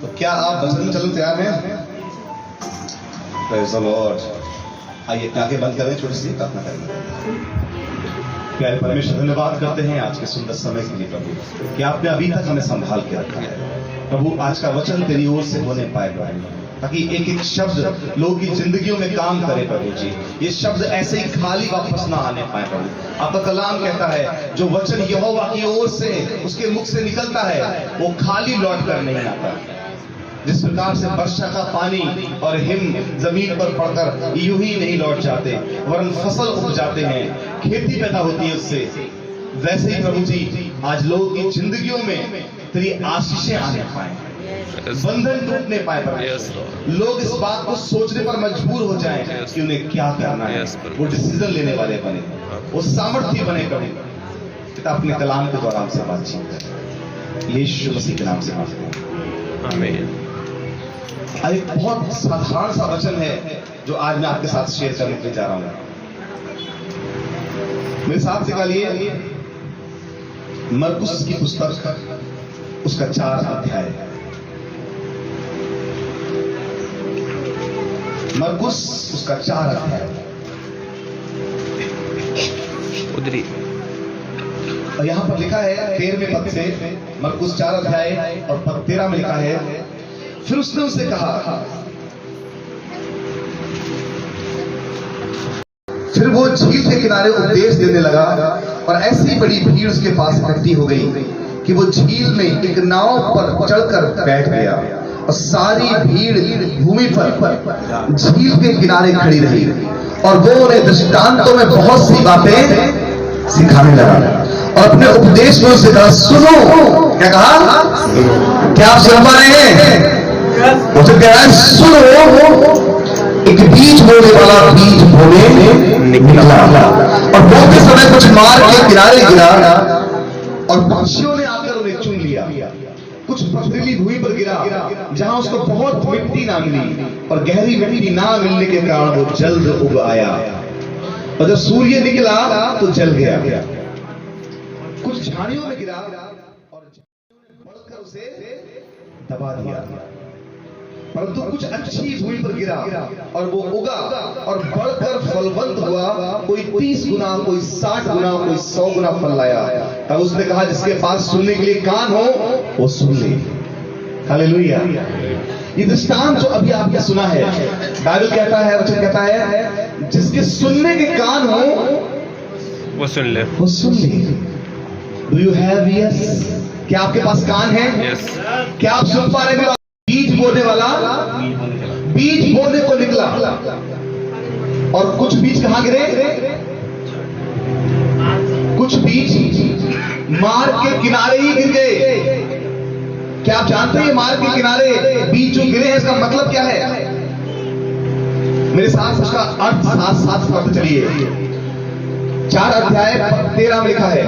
तो क्या आप वचन में चलने तैयार हैं? Praise the Lord. आइए आंखें बंद करें, छोटी सी प्रार्थना करेंगे। प्यारे परमेश्वर, धन्यवाद करते हैं आज के सुंदर समय के लिए प्रभु, कि आपने अभी तक हमें संभाल के रखा है प्रभु। आज का वचन तेरी ओर से होने पाए प्रभु, ताकि एक एक शब्द लोगों की जिंदगियों में काम करे प्रभु जी। ये शब्द ऐसे ही खाली वापस ना आने पाए प्रभु। आपका कलाम कहता है जो वचन यहोवा की ओर से उसके मुख से निकलता है वो खाली लौट कर नहीं आता। जिस प्रकार से वर्षा का पानी और हिम जमीन पर पड़कर यूं ही नहीं लौट जाते, वरन फसल उग जाते हैं, खेती पैदा होती है उससे, वैसे ही प्रभु जी आज लोगों की जिंदगियों में तेरी आशीषें आने पाए, बंधन टूटने पाए प्रभु। लोग इस बात को सोचने पर मजबूर हो जाएं कि उन्हें क्या करना है, वो डिसीजन लेने वाले बने, वो सामर्थ्य बने प्रभु। पिता अपने कलाम के द्वारा हमसे बातचीत करें, यीशु मसीह के नाम से मांगते हैं, आमीन। एक बहुत साधारण सा वचन है जो आज मैं आपके साथ शेयर करने के लिए जा रहा हूं। मेरे साथ निकालिए मरकुस की पुस्तक, उसका 4 अध्याय। मरकुस उसका 4 अध्याय उधरी, और यहां पर लिखा है 13वें पद से, मरकुस 4 अध्याय और पद 13 में लिखा है, फिर उसने उससे कहा, फिर वो झील के किनारे उपदेश देने लगा और ऐसी बड़ी भीड़ उसके पास इकट्ठी हो गई कि वो झील में एक नाव पर चढ़कर बैठ गया और सारी भीड़ भूमि पर झील के किनारे खड़ी रही और वो उन्हें दृष्टांतों में बहुत सी बातें सिखाने लगा और अपने उपदेश में उससे कहा, सुनो। क्या कहा? क्या आप सुन पा रहे हैं? मुझे कह रहा है सुनो, एक बीज बोने वाला बीज बोने निकला और बोते समय कुछ मार्ग के किनारे गिरा और पक्षियों ने आकर उन्हें चुन लिया। कुछ पथरीली भूमि पर गिरा जहां उसको बहुत मिट्टी ना मिली और गहरी मिट्टी ना मिलने के कारण वो जल्द उग आया और जब सूर्य निकला तो जल गया। कुछ झाड़ियों में गिरा और बढ़कर उसे दबा दिया, परंतु कुछ अच्छी भूमि पर गिरा और वो उगा और बढ़कर फलवंत हुआ, कोई 30 गुना, कोई 60 गुना, कोई 100 गुना फल लाया। तब उसने कहा, जिसके पास सुनने के लिए कान हो वो सुन ले। हालेलुया। ये दृष्टांत जो अभी आपने सुना है, बाइबल कहता है, वचन कहता है, जिसके सुनने के कान हो वो सुन ले, वो सुन ले। Do you have years? क्या आपके पास कान है? यस। क्या आप सुन पा रहे हैं? बीज बोने वाला बीज बोने को निकला और कुछ बीज कहां गिरे? कुछ बीज मार्ग के किनारे ही गिर गए। क्या आप जानते हैं मार्ग के किनारे बीज जो गिरे हैं इसका मतलब क्या है? मेरे साथ उसका अर्थ साथ पढ़ते चलिए। 4 अध्याय 13 में लिखा है,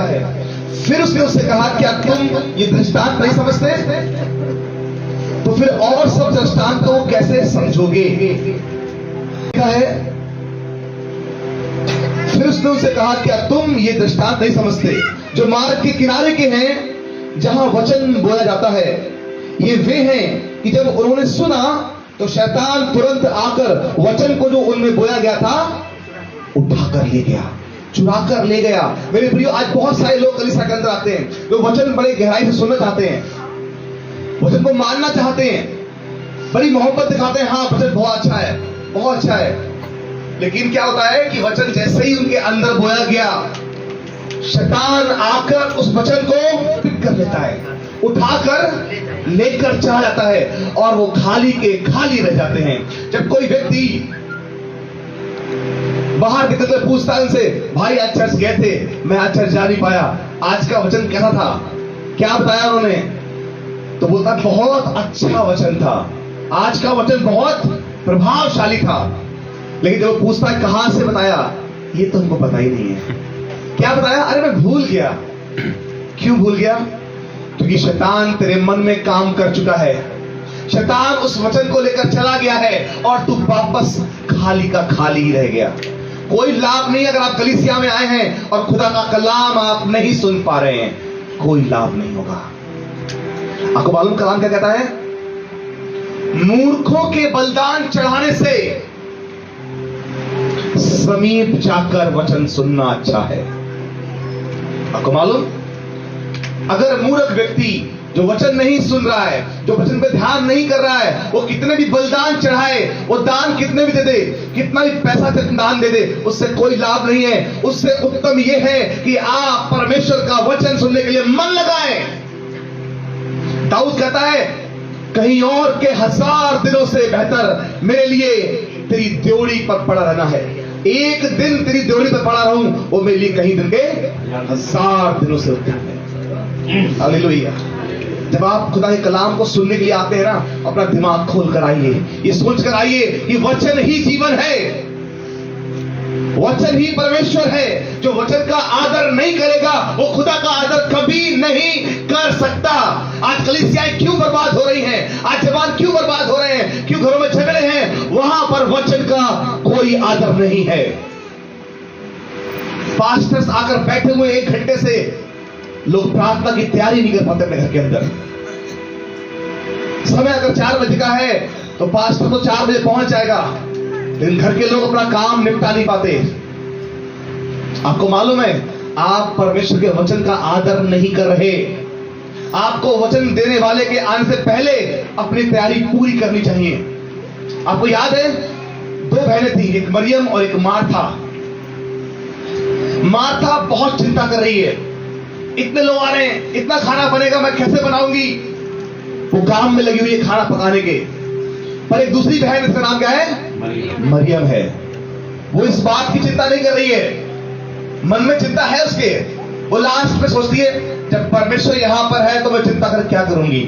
फिर उसने उससे कहा, क्या तुम ये दृष्टांत नहीं समझते? तो फिर और सब दृष्टांतों को कैसे समझोगे? क्या है? फिर उसने उससे कहा, क्या तुम ये दृष्टांत नहीं समझते जो मार्ग के किनारे के हैं जहां वचन बोला जाता है? ये वे हैं कि जब उन्होंने सुना तो शैतान तुरंत आकर वचन को जो उनमें बोया गया था उठाकर ले गया, चुरा कर ले गया। मेरे प्रियो, आज बहुत सारे लोग कलीसिया के अंदर आते हैं, लोग वचन बड़े गहराई से सुनना चाहते हैं, वचन को मानना चाहते हैं, बड़ी मोहब्बत दिखाते हैं, हाँ वचन बहुत अच्छा है, बहुत अच्छा है। लेकिन क्या होता है कि वचन जैसे ही उनके अंदर बोया गया, शैतान आकर उस वचन को पिक कर लेता है, उठाकर लेकर चला जाता है और वो खाली के खाली रह जाते हैं। जब कोई व्यक्ति बाहर निकलकर पूछता है उनसे, भाई आज चर्च गए थे? मैं आज चर्च जा नहीं पाया, आज का वचन कैसा था? क्या बताया उन्होंने? तो बोलता बहुत अच्छा वचन था, आज का वचन बहुत प्रभावशाली था। लेकिन जब वो पूछता है कहां से बताया, ये तो हमको पता ही नहीं है। क्या बताया? अरे मैं भूल गया। क्यों भूल गया? क्योंकि शैतान तेरे मन में काम कर चुका है, शैतान उस वचन को लेकर चला गया है और तू वापस खाली का खाली ही रह गया। कोई लाभ नहीं अगर आप कलीसिया में आए हैं और खुदा का कलाम आप नहीं सुन पा रहे हैं, कोई लाभ नहीं होगा। आपको मालूम कलाम क्या कहता है? मूर्खों के बलिदान चढ़ाने से समीप जाकर वचन सुनना अच्छा है। आपको मालूम, अगर मूर्ख व्यक्ति जो वचन नहीं सुन रहा है, जो वचन पे ध्यान नहीं कर रहा है, वो कितने भी बलिदान चढ़ाए, वो दान कितने भी दे दे, कितना भी पैसा दान दे दे, उससे कोई लाभ नहीं है। उससे उत्तम यह है कि आप परमेश्वर का वचन सुनने के लिए मन लगाएं। दाऊद कहता है, कहीं और के 1000 दिनों से बेहतर मेरे लिए तेरी द्योड़ी पर पड़ा रहना है। एक दिन तेरी द्योड़ी पर पड़ा रहूं, वो मेरे लिए कहीं दिन के 1000 दिनों से उत्तम है। हालेलुया। जब आप खुदा के कलाम को सुनने के लिए आते हैं ना, अपना दिमाग खोल कर आइए, ये सोच कर आइए कि वचन ही जीवन है, वचन ही परमेश्वर है। जो वचन का आदर नहीं करेगा, वो खुदा का आदर कभी नहीं कर सकता। आज कलीसियाएं क्यों बर्बाद हो रही हैं? आज जवान क्यों बर्बाद हो रहे हैं? क्यों घरों में झगड़े हैं? वहां पर वचन का कोई आदर नहीं है। पास्टर्स आकर बैठे हुए 1 घंटे से लोग प्रार्थना की तैयारी नहीं कर पाते अपने घर के अंदर। समय अगर 4 बजे का है तो पास्टर तो 4 बजे पहुंच जाएगा, लेकिन घर के लोग अपना काम निपटा नहीं पाते। आपको मालूम है, आप परमेश्वर के वचन का आदर नहीं कर रहे। आपको वचन देने वाले के आने से पहले अपनी तैयारी पूरी करनी चाहिए। आपको याद है, 2 बहनें थी, एक मरियम और एक मार्था। मार्था बहुत चिंता कर रही है, इतने लोग आ रहे हैं, इतना खाना बनेगा, मैं कैसे बनाऊंगी? वो काम में लगी हुई है खाना पकाने के। पर एक दूसरी बहन, इसका नाम क्या है? मरियम है। वो इस बात की चिंता नहीं कर रही है, मन में चिंता है उसके। वो लास्ट में सोचती है, जब परमेश्वर यहां पर है तो मैं चिंता कर क्या करूंगी?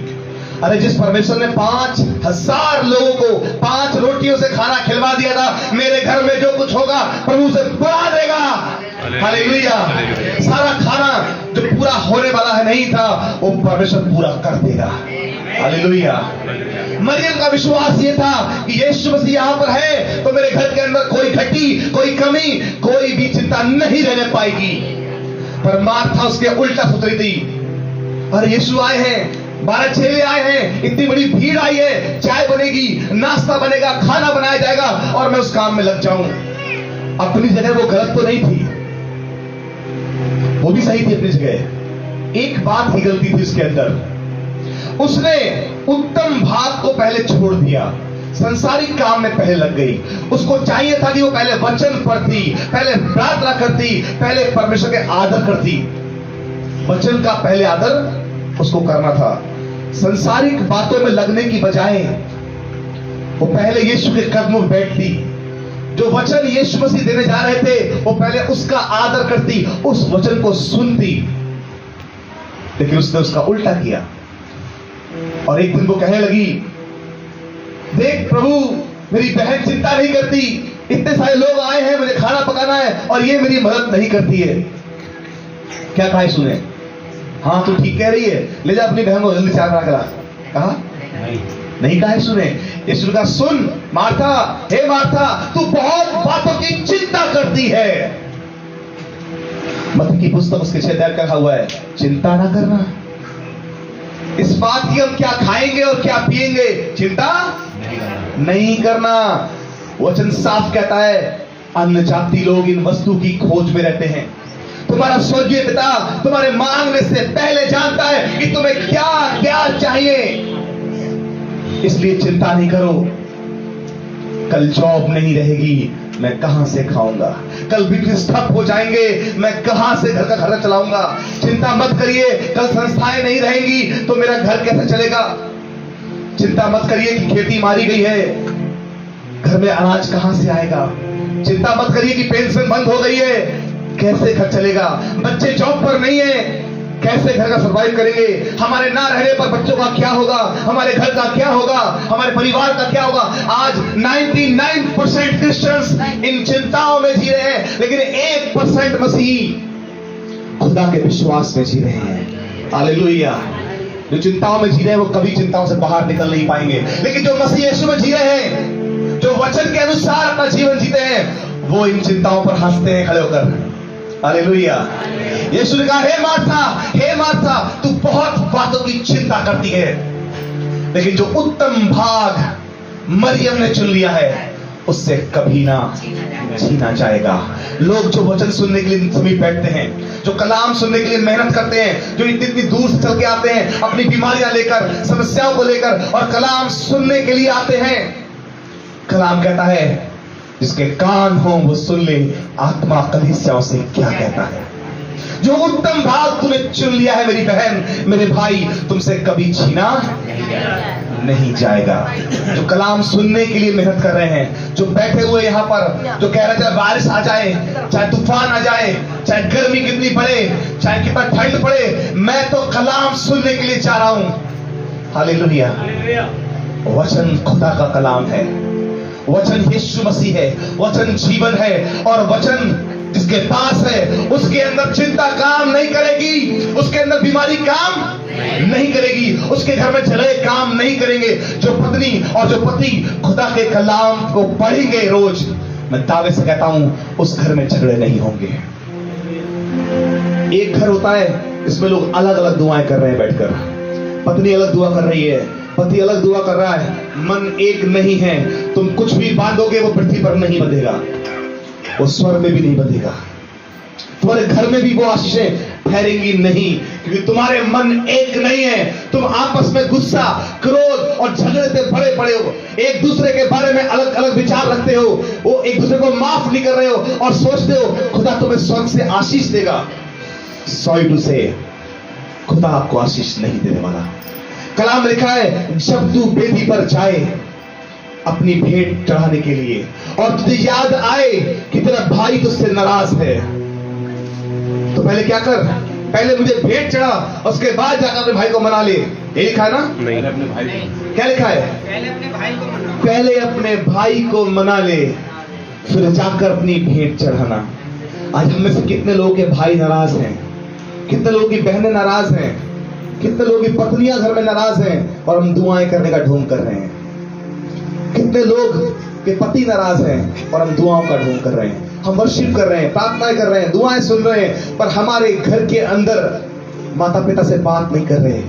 अरे जिस परमेश्वर ने 5000 लोगों को 5 रोटियों से खाना खिलवा दिया था, मेरे घर में जो कुछ होगा प्रभु से बढ़ा देगा। हालेलुया। सारा खाना जो पूरा होने वाला है नहीं था, वो परमेश्वर पूरा कर देगा। हालेलुया। मरियम का विश्वास ये था कि यीशु मसीह यहां पर है तो मेरे घर के अंदर कोई घटी, कोई कमी, कोई भी चिंता नहीं रहने पाएगी। पर मार्था उसके उल्टा सोच रही थी, अरे यीशु आए हैं, 12 चेले आए हैं, इतनी बड़ी भीड़ आई है, चाय बनेगी, नाश्ता बनेगा, खाना बनाया जाएगा और मैं उस काम में लग जाऊं। अपनी जगह वो गलत तो नहीं थी, वो भी सही थी अपनी जगह। एक बात ही गलती थी उसके अंदर, उसने उत्तम भाग को पहले छोड़ दिया, संसारिक काम में पहले लग गई। उसको चाहिए था कि वो पहले वचन पढ़ती, पहले प्रार्थना करती, पहले परमेश्वर के आदर करती। वचन का पहले आदर उसको करना था। संसारिक बातों में लगने की बजाय वो पहले यीशु के कदमों में बैठती। जो वचन यीशु मसीह देने जा रहे थे, वो पहले उसका आदर करती, उस वचन को सुनती। लेकिन उसने उसका उल्टा किया और एक दिन वो कहने लगी, देख प्रभु, मेरी बहन चिंता नहीं करती, इतने सारे लोग आए हैं, मुझे खाना पकाना है और ये मेरी मदद नहीं करती है। क्या कहा यीशु ने? हाँ तू ठीक कह रही है, ले जा अपनी बहन को जल्दी चाय बना के ला। कहा नहीं कहा यीशु ने। यीशु ने कहा, सुन मार्था, हे मार्था, तू बहुत बातों की चिंता करती है। मत्ती की पुस्तक उसके 6 अध्याय का लिखा हुआ है, चिंता ना करना इस बात की हम क्या खाएंगे और क्या पिएंगे, चिंता नहीं करना। वचन साफ कहता है, अन्य जाति लोग इन वस्तु की खोज में रहते हैं, तुम्हारा स्वर्गीय पिता तुम्हारे मांगने से पहले जानता है कि तुम्हें क्या क्या चाहिए। इसलिए चिंता नहीं करो, कल जॉब नहीं रहेगी, मैं कहां से खाऊंगा? कल बिजनेस ठप हो जाएंगे, मैं कहां से घर का खर्चा चलाऊंगा? चिंता मत करिए, कल संस्थाएं नहीं रहेंगी तो मेरा घर कैसे चलेगा? चिंता मत करिए कि खेती मारी गई है, घर में अनाज कहां से आएगा? चिंता मत करिए कि पेंशन बंद हो गई है, कैसे घर चलेगा? बच्चे जॉब पर नहीं है, कैसे घर का सर्वाइव करेंगे? हमारे ना रहने पर बच्चों का क्या होगा? हमारे घर का क्या होगा? हमारे परिवार का क्या होगा? आज 99% क्रिश्चियंस इन चिंताओं में जी रहे हैं, लेकिन 1% मसीही खुदा के विश्वास में जी रहे हैं। हालेलुया। जो चिंताओं में जी रहे हैं वो कभी चिंताओं से बाहर निकल नहीं पाएंगे, लेकिन जो मसीह यीशु में जी रहे हैं, जो वचन के अनुसार अपना जीवन जीते हैं, वो इन चिंताओं पर हंसते हैं खड़े होकर। हालेलुया। यीशु ने कहा, हे मार्था, तू बहुत बातों की चिंता करती है, लेकिन जो उत्तम भाग मरियम ने चुन लिया है, उससे कभी ना छीना जाएगा। लोग जो वचन सुनने के लिए समीप बैठते हैं, जो कलाम सुनने के लिए मेहनत करते हैं, जो इतनी इतनी दूर से चल के आते हैं अपनी बीमारियां लेकर, समस्याओं को लेकर, और कलाम सुनने के लिए आते हैं, कलाम कहता है जिसके कान हो वो सुन ले आत्मा कलीसियाओं से क्या कहता है। जो उत्तम भाग तूने चुन लिया है मेरी बहन, मेरे भाई, तुमसे कभी छीना नहीं जाएगा। जो कलाम सुनने के लिए मेहनत कर रहे हैं, जो बैठे हुए यहाँ पर, जो कह रहे चाहे बारिश आ जाए, चाहे तूफान आ जाए, चाहे गर्मी कितनी पड़े, चाहे कितना ठंड पड़े, मैं तो कलाम सुनने के लिए चाह रहा हूं। हालेलुया। वचन खुदा का कलाम है, वचन यीशु मसीह है, वचन जीवन है, और वचन जिसके पास है उसके अंदर चिंता काम नहीं करेगी, उसके अंदर बीमारी काम नहीं करेगी, उसके घर में झगड़े काम नहीं करेंगे। जो पत्नी और जो पति खुदा के कलाम को पढ़ेंगे रोज, मैं दावे से कहता हूं उस घर में झगड़े नहीं होंगे। एक घर होता है इसमें लोग अलग अलग दुआएं कर रहे हैं बैठकर, पत्नी अलग दुआ कर रही है, पति अलग दुआ कर रहा है, मन एक नहीं है। तुम कुछ भी बांधोगे वो पृथ्वी पर नहीं बंधेगा, वो स्वर्ग में भी नहीं बंधेगा, तुम्हारे घर में भी वो आशीषें ठहरेंगी नहीं, क्योंकि तुम्हारे मन एक नहीं है। तुम आपस में गुस्सा, क्रोध और झगड़े से भरे पड़े हो, एक दूसरे के बारे में अलग अलग विचार रखते हो, वो एक दूसरे को माफ नहीं कर रहे हो, और सोचते हो खुदा तुम्हें स्वर्ग से आशीष देगा। सॉरी टू से, खुदा आपको आशीष नहीं देने वाला। कलाम में लिखा है जब तू वेदी पर जाए अपनी भेंट चढ़ाने के लिए, और तुझे याद आए कि तेरा भाई तुझसे नाराज है, तो पहले क्या कर, पहले मुझे भेंट चढ़ा, उसके बाद जाकर अपने भाई को मना ले। ये लिखा है ना? नहीं, अपने भाई को क्या लिखा है? पहले अपने भाई को मना, पहले अपने भाई को मना ले, फिर जाकर अपनी भेंट चढ़ाना। आज हम में से कितने लोगों के भाई नाराज हैं, कितने लोगों की बहनें नाराज हैं, कितने लोगों की पत्नियां घर में नाराज हैं, और हम दुआएं करने का ढोंग कर रहे हैं। कितने लोग के पति नाराज हैं और हम दुआओं का ढोंग कर रहे हैं। हम वर्शिप कर रहे हैं, प्रार्थनाएं कर रहे हैं, दुआएं सुन रहे हैं, पर हमारे घर के अंदर माता पिता से बात नहीं कर रहे,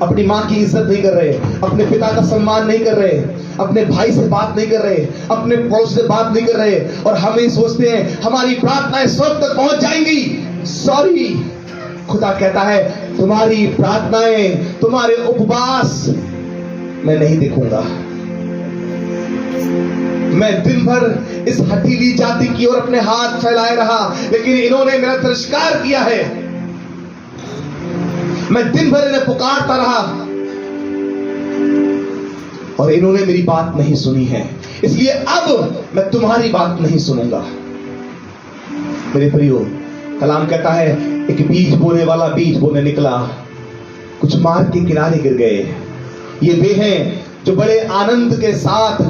अपनी माँ की इज्जत नहीं कर रहे, अपने पिता का सम्मान नहीं कर रहे, अपने भाई से बात नहीं कर रहे, अपने पड़ोस से बात नहीं कर रहे, और हम ये सोचते हैं हमारी प्रार्थनाएं स्वर्ग तक पहुंच जाएंगी। सॉरी, खुदा कहता है तुम्हारी प्रार्थनाएं, तुम्हारे उपवास मैं नहीं देखूंगा। मैं दिन भर इस हठीली जाति की ओर अपने हाथ फैलाए रहा, लेकिन इन्होंने मेरा तिरस्कार किया है। मैं दिन भर इन्हें पुकारता रहा और इन्होंने मेरी बात नहीं सुनी है, इसलिए अब मैं तुम्हारी बात नहीं सुनूंगा। मेरे प्रियो, कलाम कहता है एक बीज बोने वाला बीज बोने निकला, कुछ मार्ग के किनारे गिर गए। ये वे हैं जो बड़े आनंद के साथ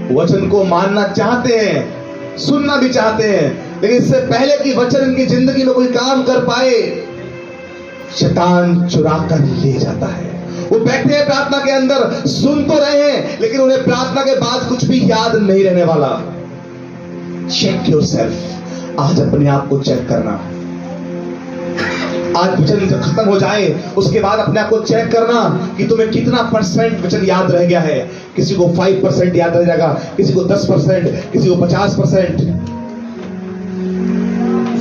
वचन को मानना चाहते हैं, सुनना भी चाहते हैं, लेकिन इससे पहले कि वचन इनकी जिंदगी में कोई काम कर पाए, शैतान चुरा कर ले जाता है। वो बैठे हैं प्रार्थना के अंदर, सुन तो रहे हैं, लेकिन उन्हें प्रार्थना के बाद कुछ भी याद नहीं रहने वाला। चेक योरसेल्फ, आज अपने आप को चेक करना। आज वचन जब खत्म हो जाए उसके बाद अपने आप को चेक करना कि तुम्हें कितना % वचन याद रह गया है। किसी को 5% याद रह जाएगा, किसी को 10%, किसी को 50%।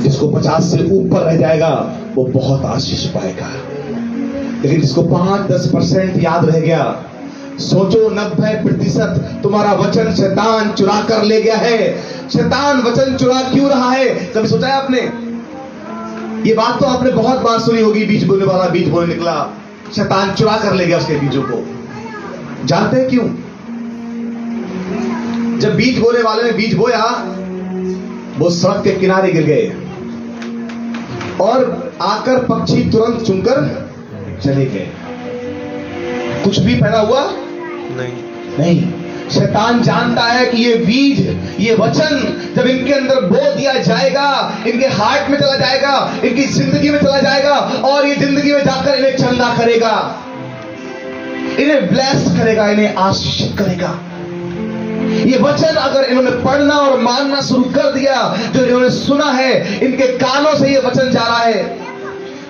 जिसको 50 से ऊपर रह जाएगा वो बहुत आशीष पाएगा, लेकिन जिसको 5-10% याद रह गया, सोचो 90% तुम्हारा वचन शैतान चुरा कर ले गया है। शैतान वचन चुरा क्यों रहा है? कभी सोचा है आपने? ये बात तो आपने बहुत बार सुनी होगी, बीज बोने वाला बीज बोने निकला, शैतान चुरा कर ले गया उसके बीजों को। जानते हैं क्यों? जब बीज बोने वाले ने बीज बोया, वो सड़क के किनारे गिर गए और आकर पक्षी तुरंत चुनकर चले गए। कुछ भी पैदा हुआ नहीं। शैतान जानता है कि ये बीज, ये वचन जब इनके अंदर बो दिया जाएगा, इनके हार्ट में चला जाएगा, इनकी जिंदगी में चला जाएगा, और ये जिंदगी में जाकर इन्हें चंदा करेगा, इन्हें ब्लेस करेगा, इन्हें आशीषित करेगा। ये वचन अगर इन्होंने पढ़ना और मानना शुरू कर दिया, जो इन्होंने सुना है, इनके कानों से ये वचन जा रहा है।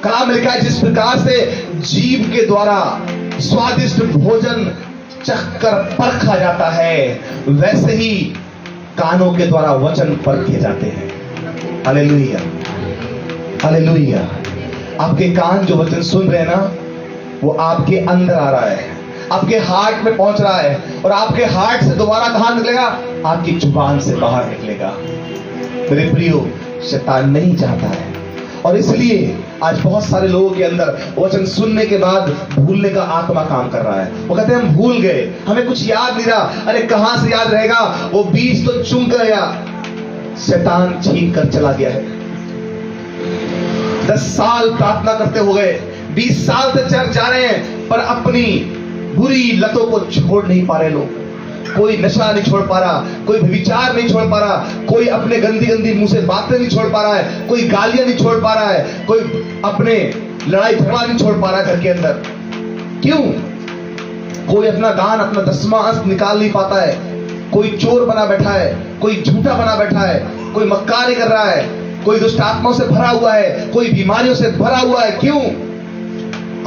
कलाम में लिखा है जिस प्रकार से जीभ के द्वारा स्वादिष्ट भोजन चख कर परखा जाता है, वैसे ही कानों के द्वारा वचन परखे जाते हैं। Hallelujah, hallelujah. आपके कान जो वचन सुन रहे हैं ना, वो आपके अंदर आ रहा है, आपके हार्ट में पहुंच रहा है, और आपके हार्ट से दोबारा कहां निकलेगा? आपकी जुबान से बाहर निकलेगा। मेरे प्रियो, शैतान नहीं चाहता है, और इसलिए आज बहुत सारे लोगों के अंदर वचन सुनने के बाद भूलने का आत्मा काम कर रहा है। वो कहते हैं हम भूल गए, हमें कुछ याद नहीं रहा। अरे कहां से याद रहेगा? वो बीज तो चुन गया, शैतान छीन कर चला गया है। 10 साल प्रार्थना करते हो गए, 20 साल से चर्च जा रहे हैं, पर अपनी बुरी लतों को छोड़ नहीं पा रहे लोग। कोई नशा नहीं छोड़ पा रहा, कोई विचार नहीं छोड़ पा रहा, कोई अपने गंदी गंदी मुंह से बातें नहीं छोड़ पा रहा है, कोई गालियां नहीं छोड़ पा रहा है, कोई अपने लड़ाई झगड़ा नहीं छोड़ पा रहा है घर के अंदर। क्यों? कोई अपना दान, अपना 10वां अंश निकाल नहीं पाता है। कोई चोर बना बैठा है, कोई झूठा बना बैठा है, कोई मक्कारी कर रहा है, कोई दुष्ट आत्माओं से भरा हुआ है, कोई बीमारियों से भरा हुआ है। क्यों?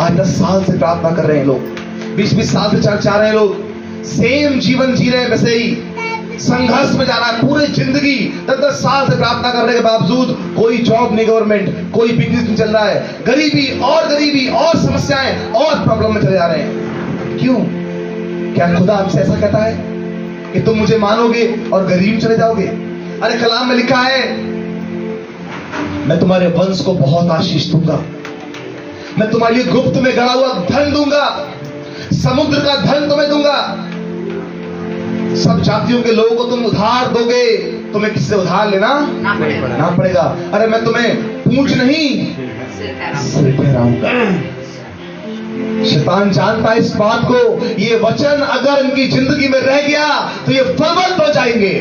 आज 10 साल से प्रार्थना कर रहे हैं लोग, 20-20 साल से चर्च जा रहे हैं लोग, सेम जीवन जी रहे हैं, वैसे ही संघर्ष में जा रहा है पूरी जिंदगी। 10-10 साल से प्रार्थना करने के बावजूद कोई जॉब नहीं, गवर्नमेंट, कोई बिजनेस नहीं चल रहा है, गरीबी और समस्याएं और प्रॉब्लम में चले जा रहे हैं। क्यों? क्या खुदा हमसे ऐसा कहता है कि तुम मुझे मानोगे और गरीब चले जाओगे? अरे कलाम में लिखा है, मैं तुम्हारे वंश को बहुत आशीष दूंगा, मैं तुम्हारे लिए गुप्त में गड़ा हुआ धन दूंगा, समुद्र का धन तुम्हें दूंगा। सब जातियों के लोगों को तुम उधार दोगे, तुम्हें किससे उधार लेना ना पड़ेगा। अरे मैं तुम्हें पूंछ नहीं सिर ठहराऊंगा। शैतान जानता है इस बात को, ये वचन अगर इनकी जिंदगी में रह गया तो ये फलवंत हो जाएंगे।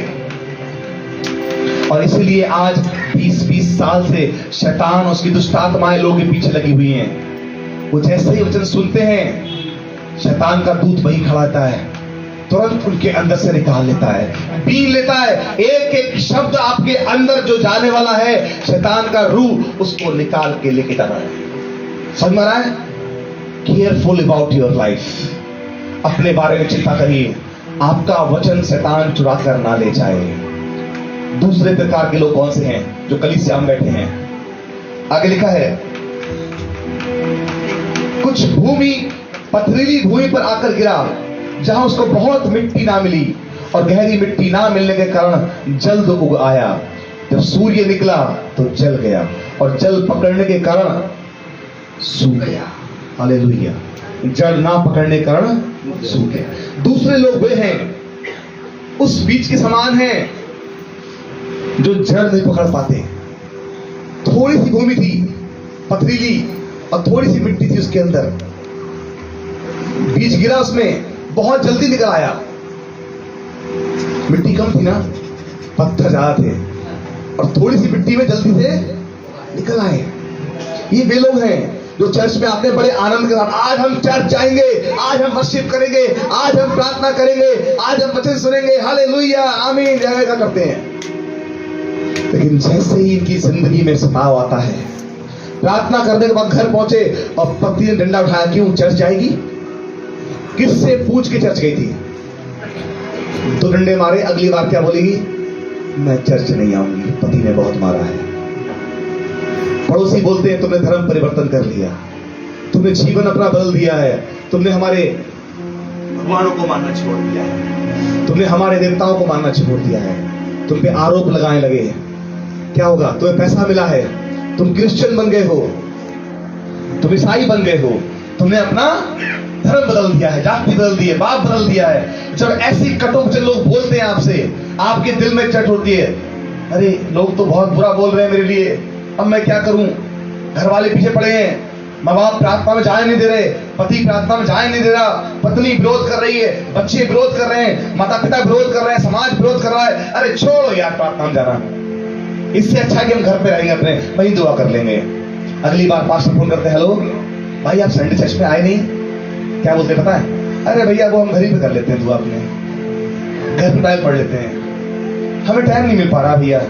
और इसलिए आज 20-20 साल से शैतान और उसकी दुष्ट आत्माएं लोगों के पीछे लगी हुई हैं। वो जैसे ही वचन सुनते हैं, शैतान का दूत वही खड़ा होता है, तुरंत उनके अंदर से निकाल लेता है, बीन लेता है। एक एक शब्द आपके अंदर जो जाने वाला है, शैतान का रूह उसको निकाल के लेके जा रहा है। समझ में आ रहा है? Careful about your life. अपने बारे में चिंता करिए, आपका वचन शैतान चुरा कर ना ले जाए। दूसरे प्रकार के लोग कौन से हैं जो कलीसिया में बैठे हैं? आगे लिखा है, कुछ भूमि पथरीली भूमि पर आकर गिरा, जहां उसको बहुत मिट्टी ना मिली, और गहरी मिट्टी ना मिलने के कारण जल्द उग आया। जब सूर्य निकला तो जल गया, और जल पकड़ने के कारण सूख गया। हालेलुया। जल ना पकड़ने के कारण सूख गया। दूसरे लोग वे हैं, उस बीज के समान हैं जो जड़ नहीं पकड़ पाते। थोड़ी सी भूमि थी पथरीली, और थोड़ी सी मिट्टी थी उसके अंदर, बीज गिरा उसमें, बहुत जल्दी निकल आया। मिट्टी कम थी ना, पत्थर ज्यादा थे, और थोड़ी सी मिट्टी में जल्दी से निकल आए। ये वे लोग हैं जो चर्च में आते हैं बड़े आनंद के साथ, आज हम चर्च जाएंगे, आज हम वर्शिप करेंगे, आज हम प्रार्थना करेंगे, आज हम वचन सुनेंगे, हालेलुया, आमीन, जय का करते हैं। लेकिन जैसे ही इनकी जिंदगी में सताव आता है, प्रार्थना करने के बाद घर पहुंचे और पत्नी ने डंडा उठाया, क्यों चर्च जाएगी? किससे पूछ के चर्च गई थी? तो डंडे मारे, अगली बार क्या बोलेगी? मैं चर्च नहीं आऊंगी, पति ने बहुत मारा है। पड़ोसी बोलते हैं तुमने धर्म परिवर्तन कर लिया, तुमने जीवन अपना बदल दिया है, तुमने हमारे भगवानों को मानना छोड़ दिया है, तुमने हमारे देवताओं को मानना छोड़ दिया है, तुम पे आरोप लगाने लगे। क्या होगा? तुम्हें पैसा मिला है, तुम क्रिश्चियन बन गए हो, तुम ईसाई बन गए हो, तुमने अपना धर्म बदल दिया है, जाति बदल दी है, बाप बदल दिया है। जब ऐसी कटोकटी लोग बोलते हैं आपसे, आपके दिल में चट होती है, अरे लोग तो बहुत बुरा बोल रहे हैं मेरे लिए, अब मैं क्या करूं? घर वाले पीछे पड़े हैं, माँ बाप प्रार्थना में जाने नहीं दे रहे, पति प्रार्थना में जाने नहीं दे रहा, पत्नी विरोध कर रही है, बच्चे विरोध कर रहे हैं, माता पिता विरोध कर रहे हैं, समाज विरोध कर रहा है। अरे छोड़ो यार प्रार्थना में जाना, इससे अच्छा कि हम घर पे रहेंगे, अपने वहीं दुआ कर लेंगे। अगली बार पास्टर फोन करते हैं, हेलो भाई आप संडे चर्च में आए नहीं? क्या बोलते पता है? अरे भैया वो हम घर ही पे कर लेते हैं दुआ, अपने घर पे टाइम पढ़ लेते हैं, हमें टाइम नहीं मिल पा रहा भैया।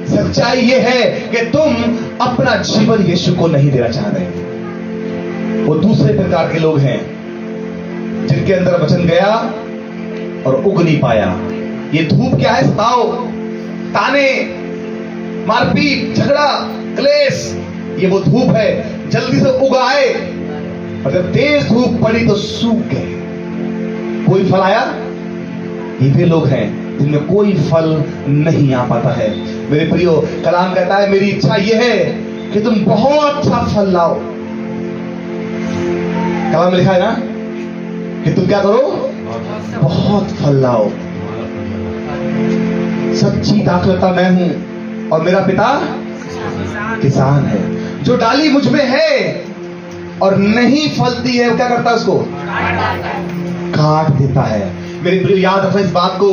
सच्चाई ये है कि तुम अपना जीवन यीशु को नहीं देना चाह रहे। वो दूसरे प्रकार के लोग हैं जिनके अंदर वचन गया और उग नहीं पाया। ये धूप क्या है? सताओ, ताने, मारपीट, झगड़ा, क्लेश, ये वो धूप है। जल्दी से उग आए, और जब तेज धूप पड़ी तो सूख गए। कोई फल आया? ये वे लोग हैं जिनमें कोई फल नहीं आ पाता है। मेरे प्रियो, कलाम कहता है मेरी इच्छा यह है कि तुम बहुत अच्छा फल लाओ। कलाम में लिखा है ना कि तुम क्या करो? बहुत फल लाओ। सच्ची दाखलता मैं हूं और मेरा पिता किसान है। जो डाली मुझ में है और नहीं फलती है, वो क्या करता है? उसको काट देता है। मेरे प्रियो, याद रखना इस बात को।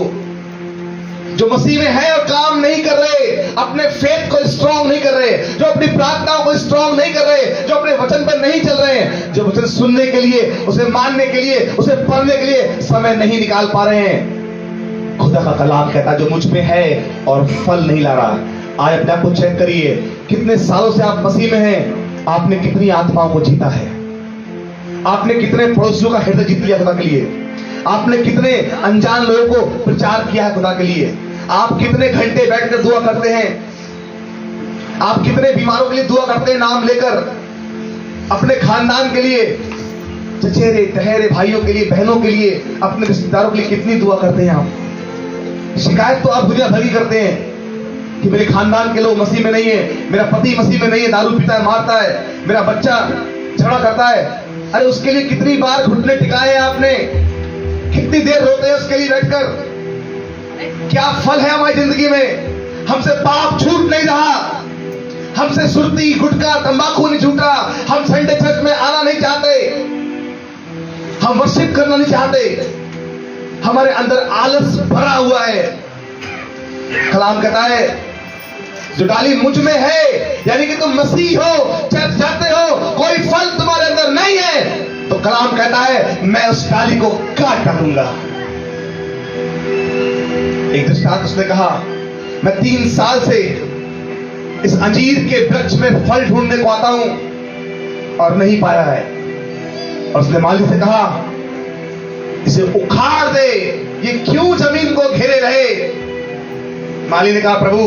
जो मसीह में है और काम नहीं कर रहे, अपने फेथ को स्ट्रांग नहीं कर रहे, जो अपनी प्रार्थनाओं को स्ट्रांग नहीं कर रहे, जो अपने वचन पर नहीं चल रहे हैं, जो वचन सुनने के लिए, उसे मानने के लिए, उसे पढ़ने के लिए समय नहीं निकाल पा रहे हैं। खुदा का कलाम कहता है जो मुझ में है और फल नहीं ला रहा। आज अपने आप को चेक करिए, कितने सालों से आप मसीह में हैं, आपने कितनी आत्माओं को जीता है, आपने कितने पड़ोसियों का हृदय जीत लिया खुदा के लिए, आपने कितने अनजान लोगों को प्रचार किया है खुदा के लिए, आप कितने घंटे बैठकर दुआ करते हैं, आप कितने बीमारों के लिए दुआ करते हैं नाम लेकर, अपने खानदान के लिए, चचेरे टहरे भाइयों के लिए, बहनों के लिए, अपने रिश्तेदारों के लिए कितनी दुआ करते हैं आप। शिकायत तो आप दुनिया भर की करते हैं कि मेरे खानदान के लोग मसीह में नहीं है, मेरा पति मसीह में नहीं है, दारू पीता है, मारता है, मेरा बच्चा झगड़ा करता है। अरे उसके लिए कितनी बार घुटने टिकाए हैं आपने, कितनी देर रोते हैं उसके लिए बैठकर। क्या फल है हमारी जिंदगी में? हमसे पाप छूट नहीं रहा, हमसे सुरती, गुटखा, तंबाकू नहीं छूट रहा, हम संडे चर्च में आना नहीं चाहते, हम वर्शिप करना नहीं चाहते, हमारे अंदर आलस भरा हुआ है। कलाम कहता है जो डाली मुझ में है, यानी कि तुम मसीह हो, चर्च जाते हो, कोई फल तुम्हारे अंदर नहीं है, तो कलाम कहता है मैं उस डाली को काट डालूंगा। एक दृष्टांत उसने कहा, मैं 3 साल से इस अंजीर के वृक्ष में फल ढूंढने को आता हूं और नहीं पाया है। और उसने माली से कहा इसे उखाड़ दे, ये क्यों जमीन को घेरे रहे। माली ने कहा प्रभु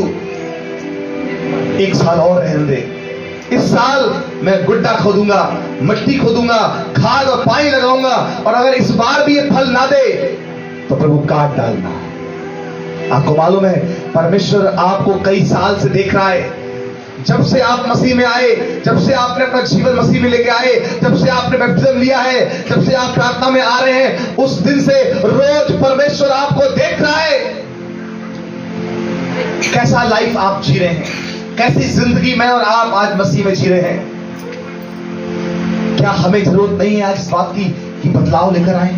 1 साल और रहने दे, इस साल मैं गुड्डा खोदूंगा, मिट्टी खोदूंगा, खाद और पानी लगाऊंगा, और अगर इस बार भी ये फल ना दे तो प्रभु काट डालना। आपको मालूम है परमेश्वर आपको कई साल से देख रहा है। जब से आप मसीह में आए, जब से आपने अपना जीवन मसीह में लेके आए, जब से आपने बैप्टिज्म लिया है, जब से आप प्रार्थना में आ रहे हैं, उस दिन से रोज परमेश्वर आपको देख रहा है। कैसा लाइफ आप जी रहे हैं, कैसी जिंदगी मैं और आप आज मसीह में जी रहे हैं। क्या हमें जरूरत नहीं है आज इस बात की कि बदलाव लेकर आए?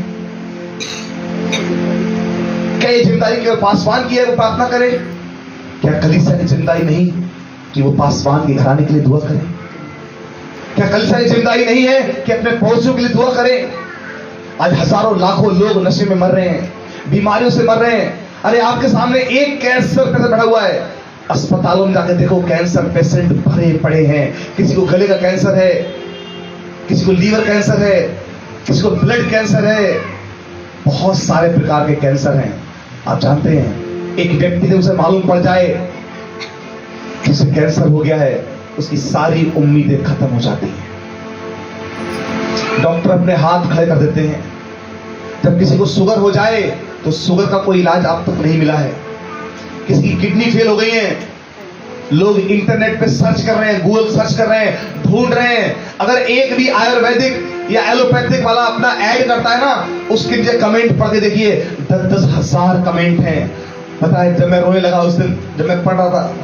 क्या ये जिम्मेदारी केवल पासवान की है वो प्रार्थना करे? क्या कलीसिया की जिम्मेदारी नहीं कि वो पासवान के घराने के लिए दुआ करें? क्या कलीसिया की जिम्मेदारी नहीं है कि अपने पड़ोसियों के लिए दुआ करें? आज हजारों लाखों लोग नशे में मर रहे हैं, बीमारियों से मर रहे हैं। अरे आपके सामने एक कैंसर पेशेंट बैठा हुआ है, अस्पतालों में जाकर देखो कैंसर पेशेंट भरे पड़े हैं। किसी को गले का कैंसर है, किसी को लीवर कैंसर है, किसी को ब्लड कैंसर है, बहुत सारे प्रकार के कैंसर हैं। आप जानते हैं एक व्यक्ति से उसे मालूम पड़ जाए कि उसे कैंसर हो गया है, उसकी सारी उम्मीदें खत्म हो जाती हैं। डॉक्टर अपने हाथ खड़े कर देते हैं। जब किसी को शुगर हो जाए तो शुगर का कोई इलाज अब तक नहीं मिला है। किसी की किडनी फेल हो गई है, लोग इंटरनेट पे सर्च कर रहे हैं, गूगल सर्च कर रहे हैं, ढूंढ रहे हैं। अगर एक भी आयुर्वेदिक या एलोपैथिक वाला अपना ऐड करता है ना, उसके नीचे कमेंट पढ़ के देखिए 10-10 हजार कमेंट हैं। पता है जब मैं रोने लगा उस दिन, जब मैं पढ़ रहा था,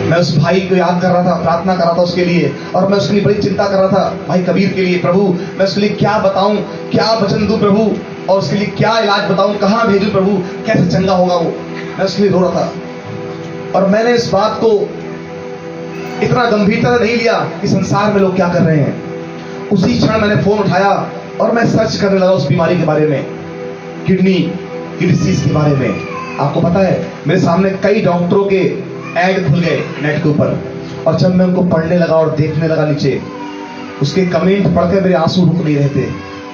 मैं उस भाई को याद कर रहा था, प्रार्थना कर रहा था उसके लिए, और मैं उसके लिए बड़ी चिंता कर रहा था, भाई कबीर के लिए। प्रभु मैं उसके लिए क्या बताऊं, क्या वचन दूं प्रभु, और उसके लिए क्या इलाज बताऊं, कहां भेजूं प्रभु, कैसे चंगा होगा वो। मैं उसके लिए रो रहा था, और मैंने इस बात को इतना गंभीरता से नहीं लिया कि संसार में लोग क्या कर रहे हैं। उसी क्षण मैंने फोन उठाया और मैं सर्च करने लगा उस बीमारी के बारे में, किडनी की डिसीज के बारे में। आपको पता है मेरे सामने कई डॉक्टरों के ऐड खुल गए नेट के ऊपर, और जब मैं उनको पढ़ने लगा और देखने लगा नीचे, उसके कमेंट पढ़कर मेरे आंसू रुक नहीं रहे थे।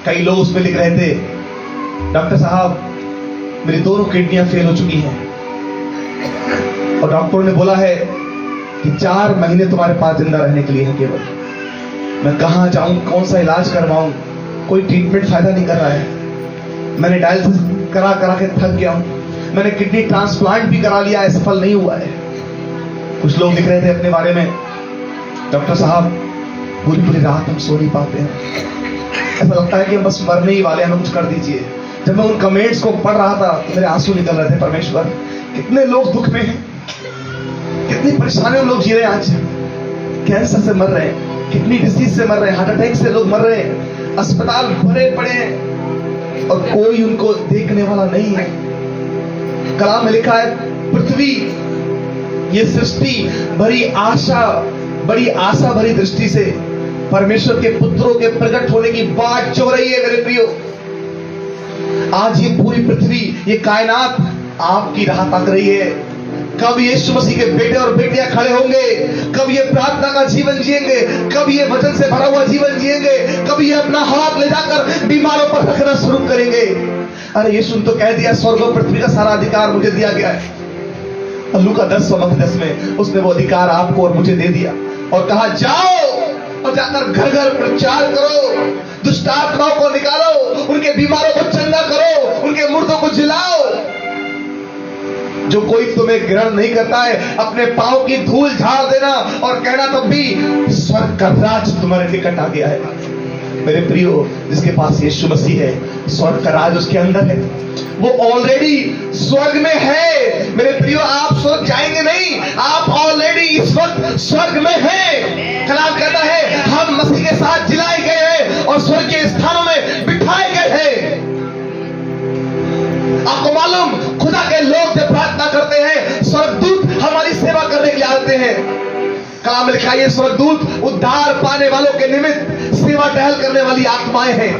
कई लोग उसमें लिख रहे थे, डॉक्टर साहब मेरी दोनों किडनियां फेल हो चुकी हैं और डॉक्टर ने बोला है कि 4 महीने तुम्हारे पास जिंदा रहने के लिए है केवल। मैं कहां जाऊं, कौन सा इलाज करवाऊं, कोई ट्रीटमेंट फायदा नहीं कर रहा है। मैंने डायलिसिस करा करा के थक गया हूं, मैंने किडनी ट्रांसप्लांट भी करा लिया है, सफल नहीं हुआ है। कुछ लोग लिख रहे थे अपने बारे में, डॉक्टर साहब पूरी पूरी रात हम सो नहीं पाते हैं, ऐसा लगता है कि हम बस मरने ही वाले हैं, हमें कुछ कर दीजिए। जब मैं उन कमेंट्स को पढ़ रहा था तो मेरे आंसू निकल रहे थे। परमेश्वर, कितने लोग दुख में हैं, कितनी परेशानियों में लोग जी रहे हैं। आज कैंसर से मर रहे हैं, किडनी डिसीज से मर रहे हैं, हार्ट अटैक से लोग मर रहे हैं, अस्पताल भरे पड़े हैं और कोई उनको देखने वाला नहीं है। कलाम में लिखा है, पृथ्वी ये सृष्टि बड़ी आशा भरी दृष्टि से परमेश्वर के पुत्रों के प्रकट होने की बाट जो रही है। मेरे प्रियो, आज ये पूरी पृथ्वी, ये कायनात आपकी राह ताक रही है। कब यीशु मसीह के बेटे और बेटियां खड़े होंगे, कब ये प्रार्थना का जीवन जिएंगे, कब ये वचन से भरा हुआ जीवन जिएंगे, कब ये अपना हाथ ले जाकर बीमारों पर रखना शुरू करेंगे। अरे यीशु ने तो कह दिया, स्वर्ग और पृथ्वी का सारा अधिकार मुझे दिया गया है। और लूका 10:10 में उसने वो अधिकार आपको और मुझे दे दिया और कहा, जाओ और जाकर घर घर प्रचार करो, दुष्ट आत्माओं को निकालो, उनके बीमारों को चंगा करो, उनके मुर्दों को जिलाओ। जो कोई तुम्हें ग्रहण नहीं करता है, अपने पांव की धूल झाड़ देना और कहना, तब भी स्वर्ग का राज तुम्हारे निकट आ गया है। मेरे प्रियो, जिसके पास यीशु मसीह है, स्वर्ग का राज उसके अंदर है, वो ऑलरेडी स्वर्ग में है। मेरे प्रियो, आप स्वर्ग जाएंगे नहीं, आप ऑलरेडी इस वक्त स्वर्ग में हैं। कलाम कहता है, हम मसीह के साथ जिलाए गए हैं और स्वर्ग के स्थानों में बिठाए गए हैं। आपको मालूम, खुदा के लोग जब प्रार्थना करते हैं, स्वर्गदूत हमारी सेवा करने के लिए आते हैं। कलाम में लिखा है, स्वर्गदूत उद्धार पाने वालों के निमित्त सेवा टहल करने वाली आत्माएं हैं।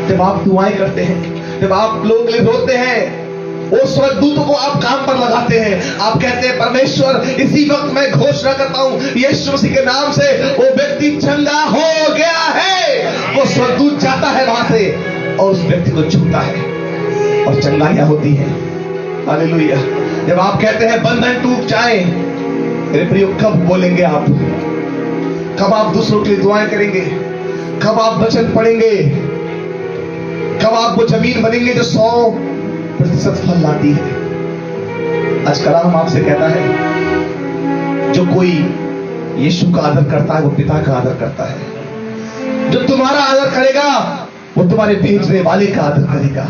जब आप दुआएं करते हैं, जब आप लोग लिए रोते हैं, वो स्वर्गदूतों को आप काम पर लगाते हैं। आप कहते हैं, परमेश्वर इसी वक्त मैं घोषणा करता हूं, यीशु मसीह के नाम से वो व्यक्ति चंगा हो गया है। वो स्वर्गदूत जाता है वहां से और उस व्यक्ति को छूता है और चंगाइयां होती है। हालेलुया। जब आप कहते हैं बंधन टूट जाए, मेरे प्रियो, कब बोलेंगे आप? कब आप दूसरों के लिए दुआएं करेंगे? कब आप वचन पढ़ेंगे? कब आप वो जमीन बनेंगे जो 100% फल लाती है? आज कलाम आपसे कहता है, जो कोई यीशु का आदर करता है वो पिता का आदर करता है। जो तुम्हारा आदर करेगा वो तुम्हारे भेजने वाले का आदर करेगा।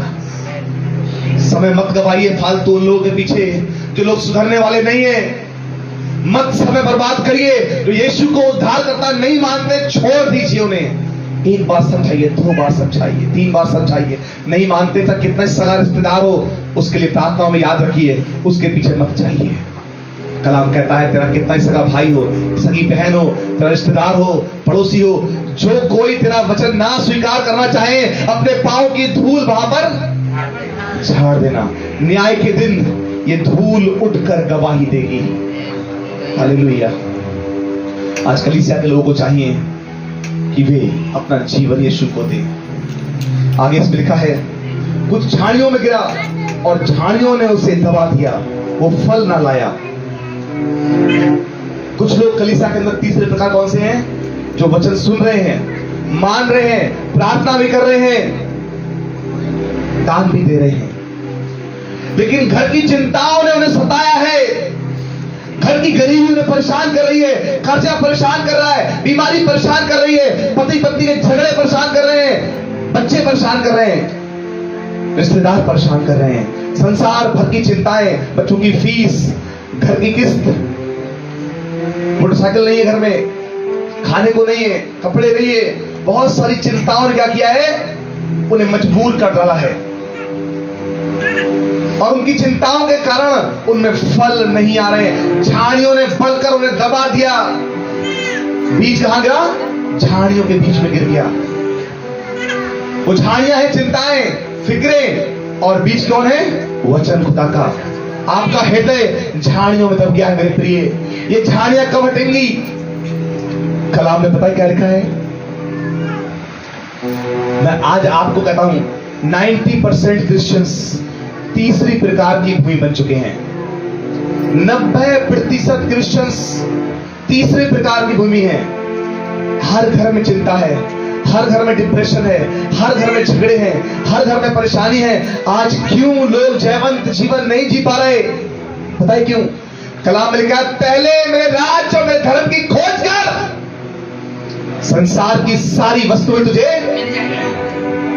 समय मत गवाइए फालतू उन लोगों के पीछे जो लोग सुधरने वाले नहीं है। मत समय बर्बाद करिए। जो यीशु को उद्धार करता नहीं मानते, छोड़ दीजिए उन्हें। 1 बार समझाइए, 2 बार समझाइए, 3 बार समझाइए। नहीं मानते तक कितना सगा रिश्तेदार हो, उसके लिए प्रार्थनाओं में याद रखिए, उसके पीछे मत जाइए। कलाम कहता है, तेरा कितना सगा भाई हो, सगी बहन हो, तेरा रिश्तेदार हो, पड़ोसी हो, जो कोई तेरा वचन ना स्वीकार करना चाहे, अपने पांव की धूल वहां पर झाड़ देना। न्याय के दिन ये धूल उठकर गवाही देगी। हालेलुया। आज कलीसिया के लोगों को चाहिए कि वे अपना जीवन यीशु को दे। आगे इसमें लिखा है, कुछ झाड़ियों में गिरा और झाड़ियों ने उसे दबा दिया, वो फल ना लाया। कुछ लोग कलीसिया के अंदर तीसरे प्रकार कौन से हैं? जो वचन सुन रहे हैं, मान रहे हैं, प्रार्थना भी कर रहे हैं, दान भी दे रहे हैं, लेकिन घर की चिंताओं ने उन्हें सताया है। घर की गरीबी उन्हें परेशान कर रही है, कर्जा परेशान कर रहा है, बीमारी परेशान कर रही है, पति पत्नी के झगड़े परेशान कर रहे हैं, बच्चे परेशान कर रहे हैं, रिश्तेदार परेशान कर रहे हैं, संसार भर की चिंताएं, बच्चों की फीस, घर की किस्त, मोटरसाइकिल नहीं है घर में, खाने को नहीं है, कपड़े नहीं है, बहुत सारी चिंताओं ने क्या किया है? उन्हें मजबूर कर डाला है। और उनकी चिंताओं के कारण उनमें फल नहीं आ रहे। झाड़ियों ने बढ़कर उन्हें दबा दिया। बीज कहां गया? झाड़ियों के बीच में गिर गया। वो झाड़ियां हैं चिंताएं, फिक्रें, और बीज कौन है? वचन खुदा का। आपका हृदय झाड़ियों में दब गया है मेरे प्रिय। ये झाड़ियां कब हटेंगी? कलाम में पता है क्या लिखा है? मैं आज आपको कहता हूं 90% क्रिश्चियंस तीसरी प्रकार की भूमि बन चुके हैं। 90% क्रिश्चियंस तीसरे प्रकार की भूमि है। हर घर में चिंता है, हर घर में डिप्रेशन है, हर घर में झगड़े हैं, हर घर में परेशानी है। आज क्यों लोग जयवंत जीवन नहीं जी पा रहे? पता है क्यों? कलाम में लिखा है, पहले मेरे राज्य और मेरे धर्म की खोज कर, संसार की सारी वस्तुएं तुझे।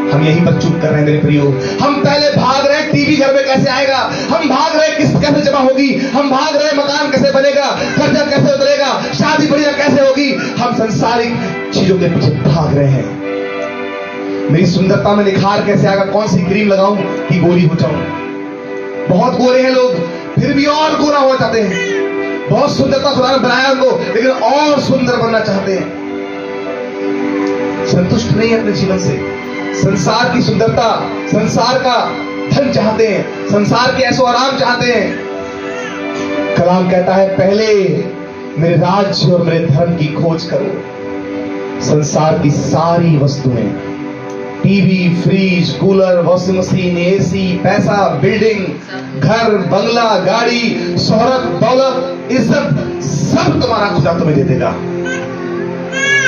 हम यहीं पर चुप कर रहे हैं मेरे प्रियो। हम पहले भाग रहे हैं टीवी घर में कैसे आएगा, हम भाग रहे हैं किस्त कैसे जमा होगी, हम भाग रहे हैं मकान कैसे बनेगा, कर्जा कैसे उतरेगा, शादी बढ़िया कैसे होगी। हम संसारिक चीजों के पीछे भाग रहे हैं। मेरी सुंदरता में निखार कैसे आएगा, कौन सी क्रीम लगाऊं कि गोरी हो जाऊं। बहुत गोरे हैं लोग, फिर भी और गोरा हो जाते हैं। बहुत सुंदरता खुदा ने बनाया उनको, लेकिन और सुंदर बनना चाहते हैं। संतुष्ट नहीं है अपने जीवन से। संसार की सुंदरता, संसार का धन चाहते हैं, संसार के ऐसो आराम चाहते हैं। कलाम कहता है, पहले मेरे राज्य और मेरे धर्म की खोज करो। संसार की सारी वस्तुएं, TV, fridge, cooler, washing machine, AC, पैसा, बिल्डिंग, घर, बंगला, गाड़ी, शोहरत, दौलत, इज्जत, सब तुम्हारा खुदा तुम्हें दे देगा।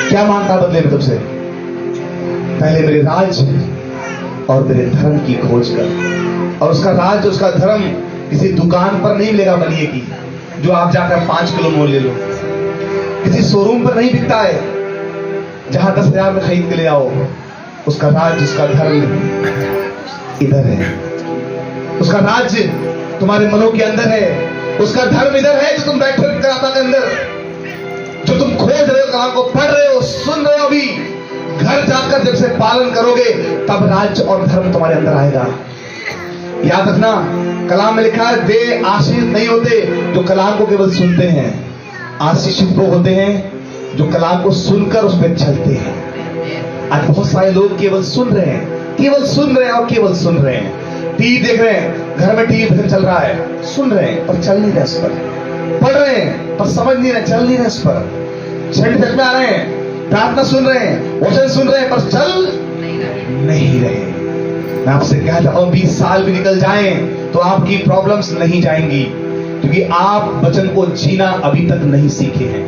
क्या मांगता बदले में तुमसे? पहले मेरे राज्य और मेरे धर्म की खोज कर। और उसका राज्य, उसका धर्म किसी दुकान पर नहीं मिलेगा बनिए की, जो आप जाकर 5 किलो मोल ले लो। किसी शोरूम पर नहीं बिकता है, जहां 10,000 में खरीद के ले आओ। उसका राज्य, उसका धर्म इधर है। उसका राज्य तुम्हारे मनों के अंदर है। उसका धर्म इधर है, जो तुम बैठे आत्मा के अंदर, जो तुम खोज रहे हो, कलाम को पढ़ रहे हो, सुन रहे हो। अभी घर जाकर जब से पालन करोगे, तब राज्य और धर्म तुम्हारे अंदर आएगा। याद रखना, कलाम में लिखा है, वे आशीषित नहीं होते जो कलाम को केवल सुनते हैं, आशीषित वो होते हैं जो कलाम को सुनकर उस पर चलते हैं। आज बहुत सारे लोग केवल सुन रहे हैं, केवल सुन रहे हैं और केवल सुन रहे हैं। टीवी देख रहे हैं, घर में टीवी भजन चल रहा है, सुन रहे हैं पर चल नहीं रहे उस पर। पढ़ रहे हैं पर समझ नहीं रहे, चल नहीं रहे उस पर। छठ में आ रहे हैं, प्रार्थना सुन रहे हैं, वचन सुन रहे हैं, पर चल नहीं रहे। मैं आपसे कहता हूं, 20 साल भी निकल जाएं तो आपकी प्रॉब्लम्स नहीं जाएंगी, क्योंकि आप वचन को जीना अभी तक नहीं सीखे हैं।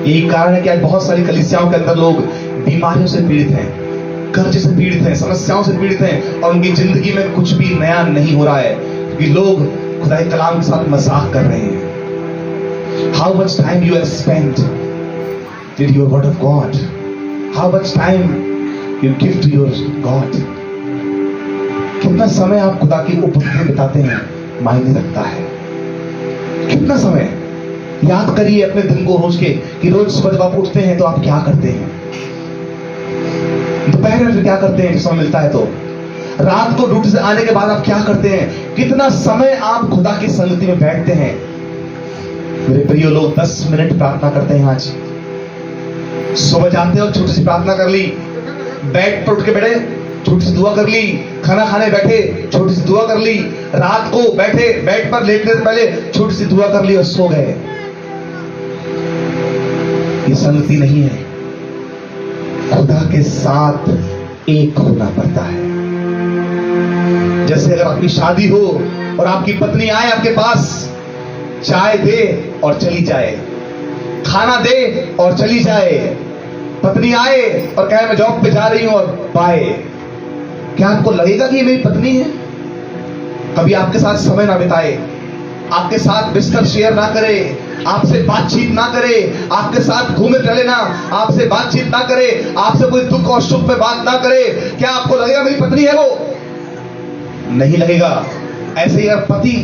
यही कारण है कि आज बहुत सारी कलीसियाओं के अंदर लोग बीमारियों से पीड़ित हैं, कर्ज से पीड़ित हैं, समस्याओं से पीड़ित हैं, और उनकी जिंदगी में कुछ भी नया नहीं हो रहा है, क्योंकि लोग खुदा के कलाम के साथ मजाक कर रहे हैं। How much time you have spent with your word of God? How much time you give to your God? कितना समय आप खुदा की उपस्थिति में बिताते हैं, मायने रखता है। कितना समय याद करिए अपने दिन को रोज के, कि रोज सुबह जब आप उठते हैं तो आप क्या करते हैं, दोपहर में फिर क्या करते हैं, समय मिलता है तो रात को ड्यूटी से आने के बाद आप क्या करते हैं, कितना समय आप खुदा की संगति में बैठते हैं। मेरे प्रिय लोग, 10 मिनट प्रार्थना करते हैं। आज सुबह जाते हो, छोटी सी प्रार्थना कर ली, बेड पर उठ के बैठे, छोटी सी दुआ कर ली, खाना खाने बैठे, छोटी सी दुआ कर ली, रात को बैठे बेड पर लेटने से पहले छोटी सी दुआ कर ली और सो गए। ये संगति नहीं है। खुदा के साथ एक होना पड़ता है। जैसे अगर आपकी शादी हो और आपकी पत्नी आए आपके पास, चाय दे और चली जाए, खाना दे और चली जाए, पत्नी आए और कहे मैं जॉब पे जा रही हूं और बाय, क्या आपको लगेगा कि ये मेरी पत्नी है? कभी आपके साथ समय ना बिताए, आपके साथ बिस्तर शेयर ना करे, आपसे बातचीत ना करे, आपके साथ घूमे टहले ना, आपसे बातचीत ना करे, आपसे कोई दुख और सुख पे बात ना करे, क्या आपको लगेगा मेरी पत्नी है वो? नहीं लगेगा। ऐसे ही अगर पति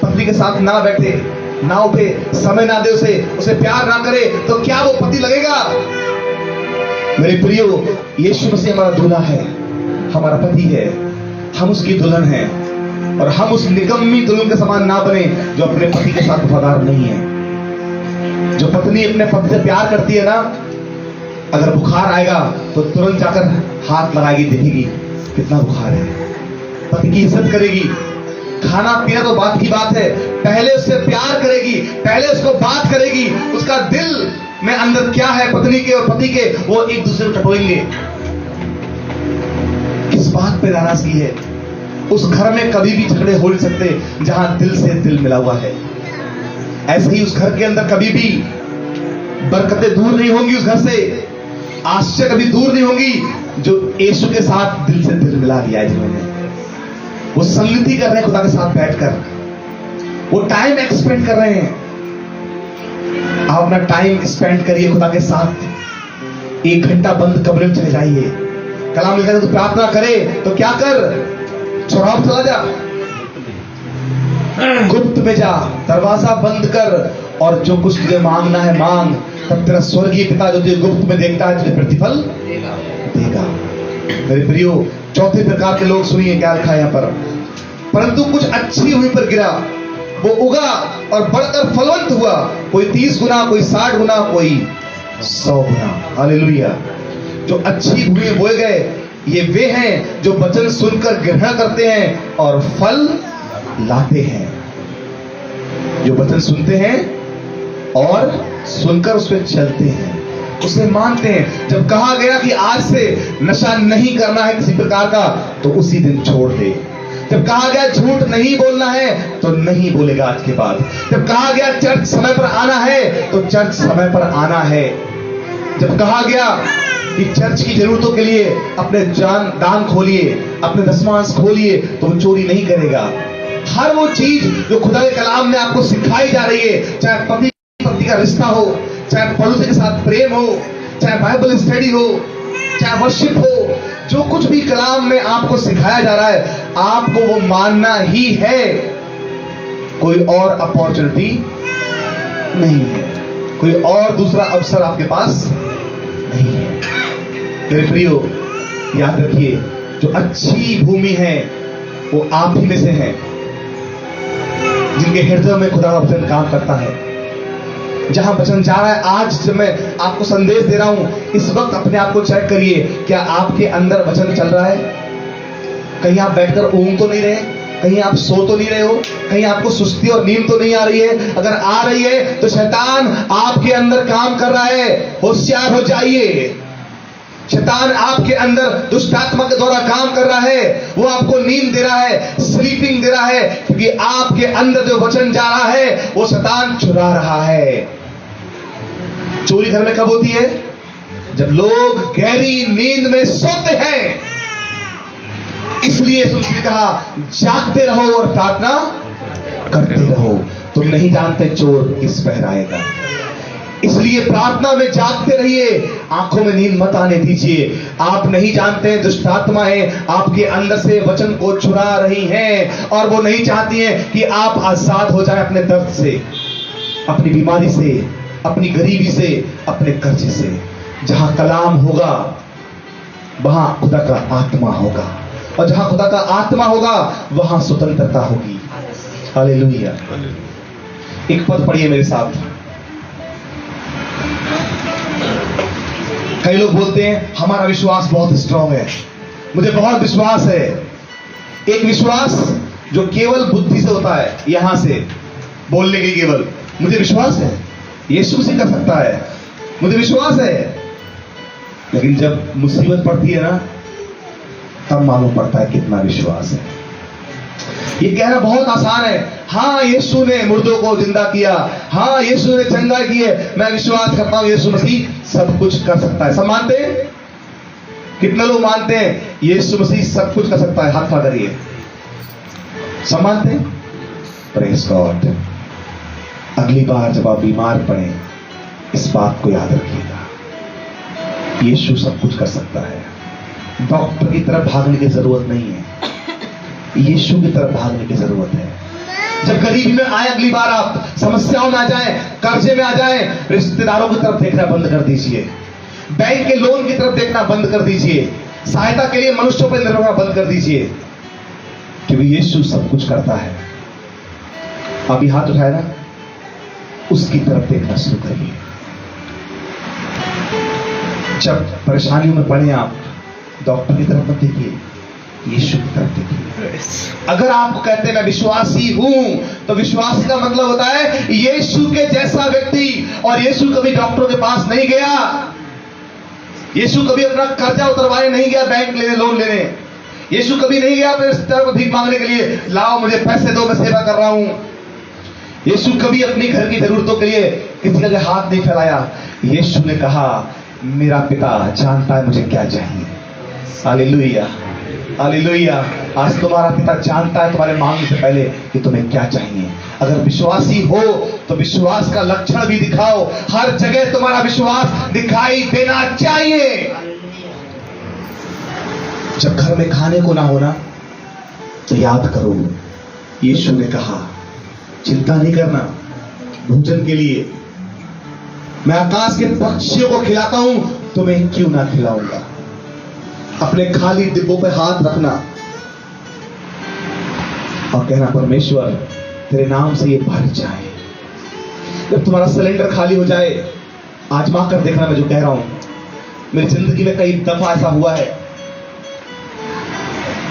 पत्नी के साथ ना बैठे, ना उठे, समय ना दे, उसे प्यार ना करे, तो क्या वो पति लगेगा? मेरे प्रियो, यीशु मसीह हमारा दूल्हा है, हमारा पति है, हम उसकी दुल्हन हैं, और हम उस निकम्मी दुल्हन के समान ना बने जो अपने पति के साथ वफादार नहीं है। जो पत्नी अपने पति से प्यार करती है ना, अगर बुखार आएगा तो तुरंत जाकर हाथ लगाएगी, देखेगी कितना बुखार है, पति की इज्जत करेगी। खाना पीना तो बात की बात है, पहले उससे प्यार करेगी, पहले उसको बात करेगी। उसका दिल में अंदर क्या है पत्नी के और पति के, वो एक दूसरे को टटोलेंगे। बात पे नाराजगी है। उस घर में कभी भी झगड़े हो नहीं सकते जहां दिल से दिल मिला हुआ है। ऐसे ही उस घर के अंदर कभी भी बरकतें दूर नहीं होंगी, उस घर से आश्चर्य कभी दूर नहीं होंगी जो यीशु के साथ दिल से दिल मिला लिया है। जिन्होंने वो संगति कर रहे हैं खुदा के साथ बैठकर, वो टाइम एक्सपेंड कर रहे हैं। आप अपना टाइम स्पेंड करिए खुदा के साथ। 1 घंटा बंद कमरे में चले जाइए। कलाम लिखा है तो प्रार्थना करे तो क्या कर, चौराहा चला जा, गुप्त में जा, दरवाजा बंद कर और जो कुछ तुझे मांगना है मांग, तब तेरा स्वर्गीय पिता जो तुझे गुप्त में देखता है तुझे प्रतिफल देगा। मेरे प्रियो, चौथे प्रकार के लोग सुनिए क्या लिखा है यहाँ पर। परंतु कुछ अच्छी हुई पर गिरा, वो उगा और बढ़कर फलवंत हुआ, कोई 30 गुना, कोई 60 गुना, कोई 100 गुना। हालेलुया। जो अच्छी भूमि बोए गए ये वे हैं जो वचन सुनकर ग्रहण करते हैं और फल लाते हैं। जो वचन सुनते हैं और सुनकर उस पर चलते हैं, उसे मानते हैं। जब कहा गया कि आज से नशा नहीं करना है किसी प्रकार का, तो उसी दिन छोड़ दे। जब कहा गया झूठ नहीं बोलना है तो नहीं बोलेगा आज के बाद। जब कहा गया चर्च समय पर आना है तो चर्च समय पर आना है। जब कहा गया कि चर्च की जरूरतों के लिए अपने दान खोलिए, अपने दशमांश खोलिए, तो वो चोरी नहीं करेगा। हर वो चीज जो खुदा के कलाम में आपको सिखाई जा रही है, चाहे पति पत्नी का रिश्ता हो, चाहे पड़ोसी के साथ प्रेम हो, चाहे बाइबल स्टडी हो, चाहे वर्शिप हो, जो कुछ भी कलाम में आपको सिखाया जा रहा है आपको वो मानना ही है। कोई और अपॉर्चुनिटी नहीं है, कोई और दूसरा अवसर आपके पास नहीं है। मेरे प्रियो, याद रखिए जो अच्छी भूमि है वो आप ही में से है, जिनके हृदय में खुदा का वचन काम करता है। जहां वचन जा रहा है, आज जब मैं आपको संदेश दे रहा हूं, इस वक्त अपने आप को चेक करिए, क्या आपके अंदर वचन चल रहा है? कहीं आप बैठकर ऊँग तो नहीं रहे, कहीं आप सो तो नहीं रहे हो, कहीं आपको सुस्ती और नींद तो नहीं आ रही है? अगर आ रही है तो शैतान आपके अंदर काम कर रहा है, होशियार हो जाइए। शैतान आपके अंदर दुष्ट आत्मा के द्वारा काम कर रहा है, वो आपको नींद दे रहा है, स्लीपिंग दे रहा है, क्योंकि आपके अंदर जो वचन जा रहा है वो शैतान चुरा रहा है। चोरी घर में कब होती है? जब लोग गहरी नींद में सोते हैं। इसलिए यीशु ने कहा जागते रहो और प्रार्थना करते रहो, तुम नहीं जानते चोर किस पहर आएगा। इसलिए प्रार्थना में जागते रहिए, आंखों में नींद मत आने दीजिए। आप नहीं जानते दुष्ट आत्माएं आपके अंदर से वचन को चुरा रही हैं और वो नहीं चाहती हैं कि आप आजाद हो जाएं अपने दर्द से, अपनी बीमारी से, अपनी गरीबी से, अपने कर्जे से। जहां कलाम होगा वहां खुदा का आत्मा होगा, और जहां खुदा का आत्मा होगा वहां स्वतंत्रता होगी। हालेलुया। एक पद पढ़िए मेरे साथ। कई लोग बोलते हैं हमारा विश्वास बहुत स्ट्रांग है, मुझे बहुत विश्वास है। एक विश्वास जो केवल बुद्धि से होता है, यहां से बोलने के केवल मुझे विश्वास है, यीशु मसीह कर सकता है, मुझे विश्वास है। लेकिन जब मुसीबत पड़ती है ना, तब मालूम पड़ता है कितना विश्वास है। ये कहना बहुत आसान है, हाँ यीशु ने मुर्दों को जिंदा किया, हाँ यीशु ने चंगा की है, मैं विश्वास करता हूं यीशु मसीह सब कुछ कर सकता है। सब मानते हैं? कितने लोग मानते हैं यीशु मसीह सब कुछ कर सकता है? हाथ खड़ा करिए। सब मानते हैं? Praise God. अगली बार जब आप बीमार पड़े, इस बात को याद रखिएगा, यीशु सब कुछ कर सकता है। डॉक्टर की तरफ भागने की जरूरत नहीं है, यीशु की तरफ भागने की जरूरत है। जब गरीबी में आए, अगली बार आप समस्याओं में आ जाएं, कर्जे में आ जाएं, रिश्तेदारों की तरफ देखना बंद कर दीजिए, बैंक के लोन की तरफ देखना बंद कर दीजिए, सहायता के लिए मनुष्यों पर निर्भर होना बंद कर दीजिए, क्योंकि यीशु सब कुछ करता है। अभी हाथ उठाए ना, उसकी तरफ देखना शुरू करिए। जब परेशानियों में पड़े आप, डॉक्टर की तरफ मत देखिए, यीशु की तरफ देखिए। अगर आप कहते हैं मैं विश्वासी हूं, तो विश्वासी का मतलब होता है यीशु के जैसा व्यक्ति। और यीशु कभी डॉक्टरों के पास नहीं गया, यीशु कभी अपना कर्जा उतरवाने नहीं गया बैंक लेने, लोन लेने। यीशु कभी नहीं गया अपने रिश्तेदारों को भीख मांगने के लिए, लाओ मुझे पैसे दो, मैं सेवा कर रहा हूं। यीशु कभी अपनी घर की जरूरतों के लिए किसी का हाथ नहीं फैलाया। यीशु ने कहा, मेरा पिता जानता है मुझे क्या चाहिए। Hallelujah, hallelujah. आज तुम्हारा पिता जानता है तुम्हारे मांगने से पहले कि तुम्हें क्या चाहिए। अगर विश्वासी हो तो विश्वास का लक्षण भी दिखाओ। हर जगह तुम्हारा विश्वास दिखाई देना चाहिए। जब घर में खाने को ना होना तो याद करो, यीशु ने कहा, चिंता नहीं करना भोजन के लिए, मैं आकाश के पक्षियों को खिलाता हूं, तुम्हें क्यों ना खिलाऊंगा। अपने खाली डिब्बों पे हाथ रखना और कहना, परमेश्वर तेरे नाम से ये भर जाए। जब तुम्हारा सिलेंडर खाली हो जाए, आजमा कर देखना मैं जो कह रहा हूं। मेरी जिंदगी में कई दफा ऐसा हुआ है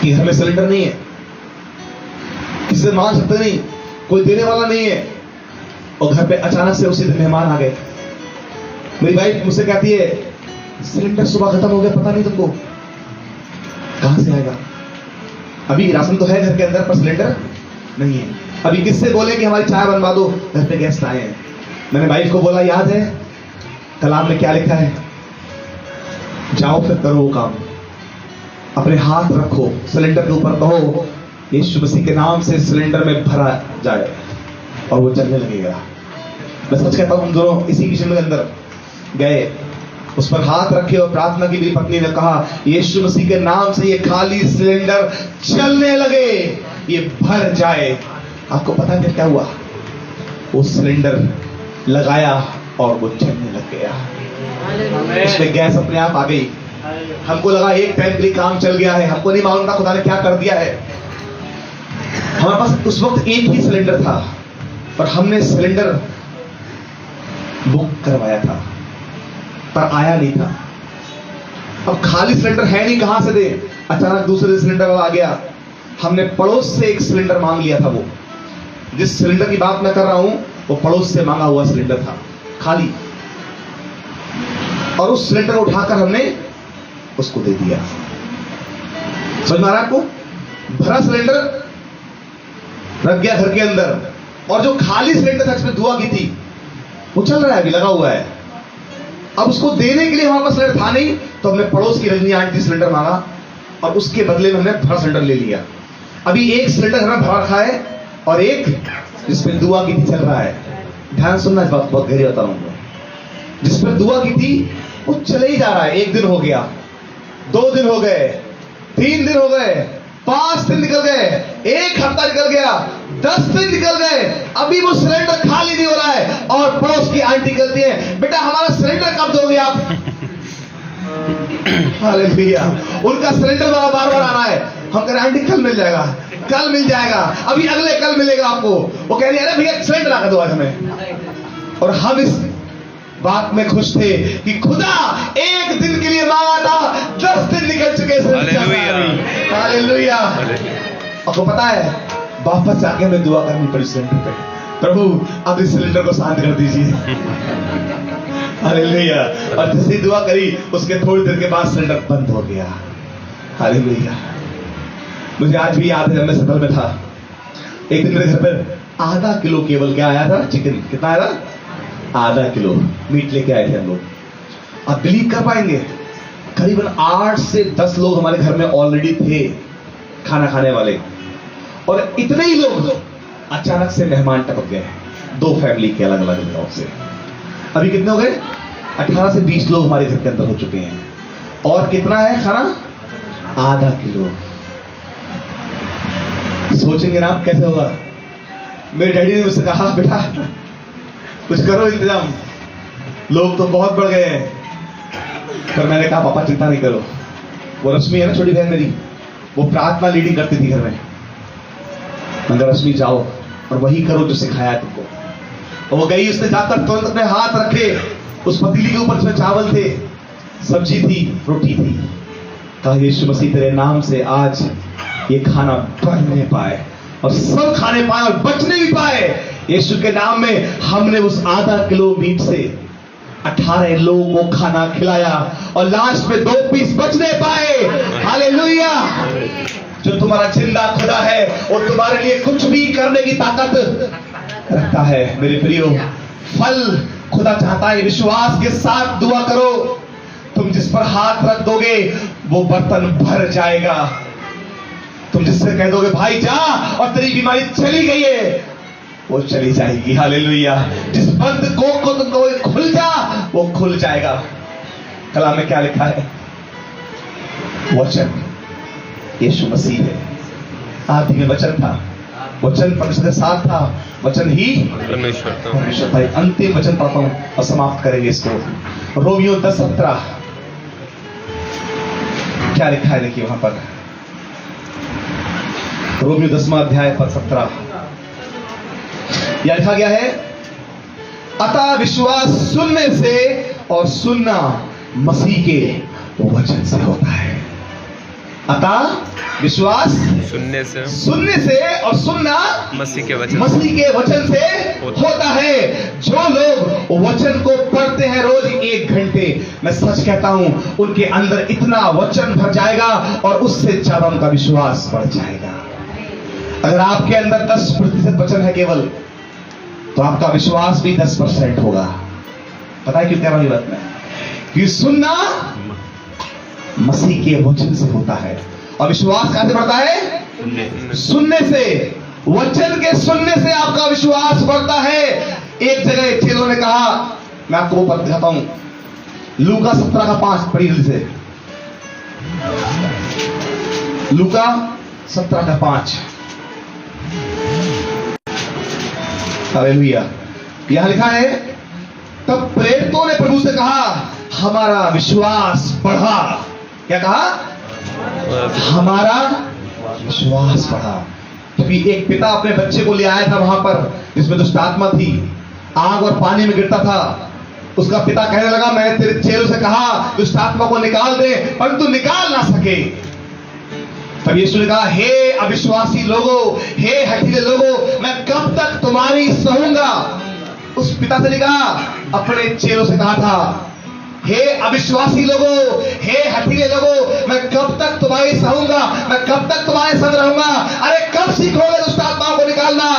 कि घर में सिलेंडर नहीं है, किसी से मांग सकते नहीं, कोई देने वाला नहीं है, और घर पे अचानक से उसी दिन मेहमान आ गए। मेरी वाइफ मुझसे कहती है, सिलेंडर सुबह खत्म हो गया, पता नहीं तुमको, कहां से आएगा। अभी राशन तो है घर के अंदर पर सिलेंडर नहीं है। अभी किससे बोले कि हमारी चाय बनवा दो, घर पे गेस्ट आए हैं। मैंने वाइफ को बोला, याद है कलाम में क्या लिखा है, जाओ फिर करो वो काम। अपने हाथ रखो सिलेंडर के ऊपर, कहो यीशु मसीह के नाम से सिलेंडर में भरा जाए और वो चलने लगेगा। मैं सच कहता हूं, हम दोनों इसी किचन के अंदर गए, उस पर हाथ रखे और प्रार्थना की। मेरी पत्नी ने कहा, यीशु मसीह के नाम से ये खाली सिलेंडर चलने लगे, ये भर जाए। आपको पता है क्या हुआ? वो सिलेंडर लगाया और वो चलने लग गया। उसमें गैस अपने आप आ गई। हमको लगा एक टाइम के लिए काम चल गया है, हमको नहीं मालूम था खुदा ने क्या कर दिया है। हमारे पास उस वक्त एक ही सिलेंडर था और हमने सिलेंडर बुक करवाया था पर आया नहीं था। अब खाली सिलेंडर है नहीं, कहां से दे। अचानक दूसरे सिलेंडर आ गया। हमने पड़ोस से एक सिलेंडर मांग लिया था। वो जिस सिलेंडर की बात मैं कर रहा हूं वो पड़ोस से मांगा हुआ सिलेंडर था, खाली। और उस सिलेंडर को उठाकर हमने उसको दे दिया। समझ में आ रहा है आपको? भरा सिलेंडर रख गया घर के अंदर, और जो खाली सिलेंडर था जिसमें दुआ की थी वो चल रहा है, अभी लगा हुआ है। अब उसको देने के लिए हमारे पास सिलेंडर था नहीं, तो हमने पड़ोस की रजनी आंटी सिलेंडर मांगा और उसके बदले में हमने भरा सिलेंडर ले लिया। अभी एक सिलेंडर हमें भरा रखा है और एक जिसमें दुआ की थी चल रहा है। ध्यान सुनना, इस बात बहुत गहरी बता रहा हूं। जिस पर दुआ की थी वो चले ही जा रहा है। 1 दिन हो गया, 2 दिन हो गए, 3 दिन हो गए, 5 दिन निकल गए, 1 हफ्ता निकल गया, 10 दिन निकल गए, अभी वो सिलेंडर खाली नहीं हो रहा है। और पड़ोस की आंटी कहती है, बेटा हमारा सिलेंडर कब दोगे आप? हालेलुया। उनका सिलेंडर बार बार आना है। हम कह रहे आंटी कल मिल जाएगा, कल मिल जाएगा, अभी अगले कल मिलेगा आपको। वो कह रही है, अरे भैया सिलेंडर ला कर दो आज हमें। और हम इस बात में खुश थे कि खुदा 1 दिन के लिए मांगा था, 10 दिन निकल चुके। हालेलुया। आपको पता है वापस जाके हमें दुआ करनी पड़ी सिलेंडर पे, प्रभु अब इस सिलेंडर को शांत कर दीजिए। हालेलुया। और जैसे दुआ करी उसके थोड़ी देर के बाद सिलेंडर बंद हो गया। हालेलुया। मुझे आज भी याद है, जब मैं सफर में था, एक दिन मेरे घर पर आधा किलो केवल क्या आया था, चिकन। कितना आया था? आधा किलो मीट लेके आए थे हम लोग। आप बिलीव कर पाएंगे, करीबन 8 से 10 लोग हमारे घर में ऑलरेडी थे खाना खाने वाले, और इतने ही लोग अचानक से मेहमान टपक गए, 2 फैमिली के अलग अलग जगहों से। अभी कितने हो गए? 18 से 20 लोग हमारे घर के अंदर हो चुके हैं। और कितना है खाना? आधा किलो। सोचेंगे ना आप कैसे होगा। मेरे डैडी ने मुझसे कहा, बेटा कुछ करो इंतजाम, लोग तो बहुत बढ़ गए हैं। पर मैंने कहा, पापा चिंता नहीं करो। वो रश्मि है ना, छोटी बहन मेरी, वो प्रार्थना लीडिंग करती थी घर में। मगर रश्मि जाओ और वही करो जो सिखाया तुमको। और वो गई, उसने जाकर तुरंत अपने हाथ रखे उस पतीली के ऊपर जिसमें चावल थे, सब्जी थी, रोटी थी। कहा, यीशु मसीह तेरे नाम से आज ये खाना बढ़ने पाए और सब खाने पाए और बचने भी पाए। यीशु के नाम में हमने उस आधा किलो मीट से 18 लोगों को खाना खिलाया और लास्ट में 2 पीस बचने पाए। हालेलुया। जो तुम्हारा जिंदा खुदा है वो तुम्हारे लिए कुछ भी करने की ताकत रखता है। मेरे प्रियो, फल खुदा चाहता है विश्वास के साथ दुआ करो। तुम जिस पर हाथ रख दोगे वो बर्तन भर जाएगा। तुम जिससे कह दोगे भाई जा और तेरी बीमारी चली गई है, वो चली जाएगी। हालेलुया। जिस बंद को तुम कहोगे खुल जा, वो खुल जाएगा। कलाम में क्या लिखा है? वचन यीशु मसीह है। आदि में वचन था, वचन परमेश्वर के साथ था, वचन ही परमेश्वर था। अंतिम वचन पढ़ता हूं और समाप्त करेंगे इसको। रोमियो 10:17 क्या लिखा है देखिए वहां पर। रोमियो 10वां अध्याय पद 17 यह लिखा गया है, अतः विश्वास सुनने से और सुनना मसीह के वचन से होता है। अतः विश्वास सुनने से और सुनना मसीह के वचन से होता है। जो लोग वचन को पढ़ते हैं रोज 1 घंटे, मैं सच कहता हूं उनके अंदर इतना वचन भर जाएगा और उससे ज्यादा उनका विश्वास बढ़ जाएगा। अगर आपके अंदर 10% वचन है केवल, तो आपका विश्वास भी 10% होगा। पता है क्यों कह रहा हूं ये बात मैं? कि सुनना मसीह के वचन से होता है और विश्वास कहां से बढ़ता है? सुनने से। वचन के सुनने से आपका विश्वास बढ़ता है। एक जगह चेलों ने कहा, मैं आपको वो पद दिखाता हूं, लूका 17:5 पढ़िए जल्दी से। लूका 17:5। हालेलुया। यहां लिखा है, तब प्रेरितों ने प्रभु से कहा हमारा विश्वास बढ़ा। क्या कहा? हमारा विश्वास बढ़ा। क्योंकि एक पिता अपने बच्चे को ले आया था वहां पर जिसमें दुष्ट आत्मा थी, आग और पानी में गिरता था। उसका पिता कहने लगा मैंने तेरे चेलों से कहा दुष्ट आत्मा को निकाल दे, परंतु निकाल ना सके। तब यीशु ने कहा, हे अविश्वासी लोगों, हे हठीले लोगों, मैं कब तक तुम्हारी सहूंगा। उस पिता से कहा, अपने चेलों से कहा था, हे अविश्वासी लोगों, हे हठीले लोगों, मैं कब तक तुम्हारी सहूंगा, मैं कब तक तुम्हारे संग रहूंगा। अरे कब सीखोगे दुष्ट आत्माओं को निकालना?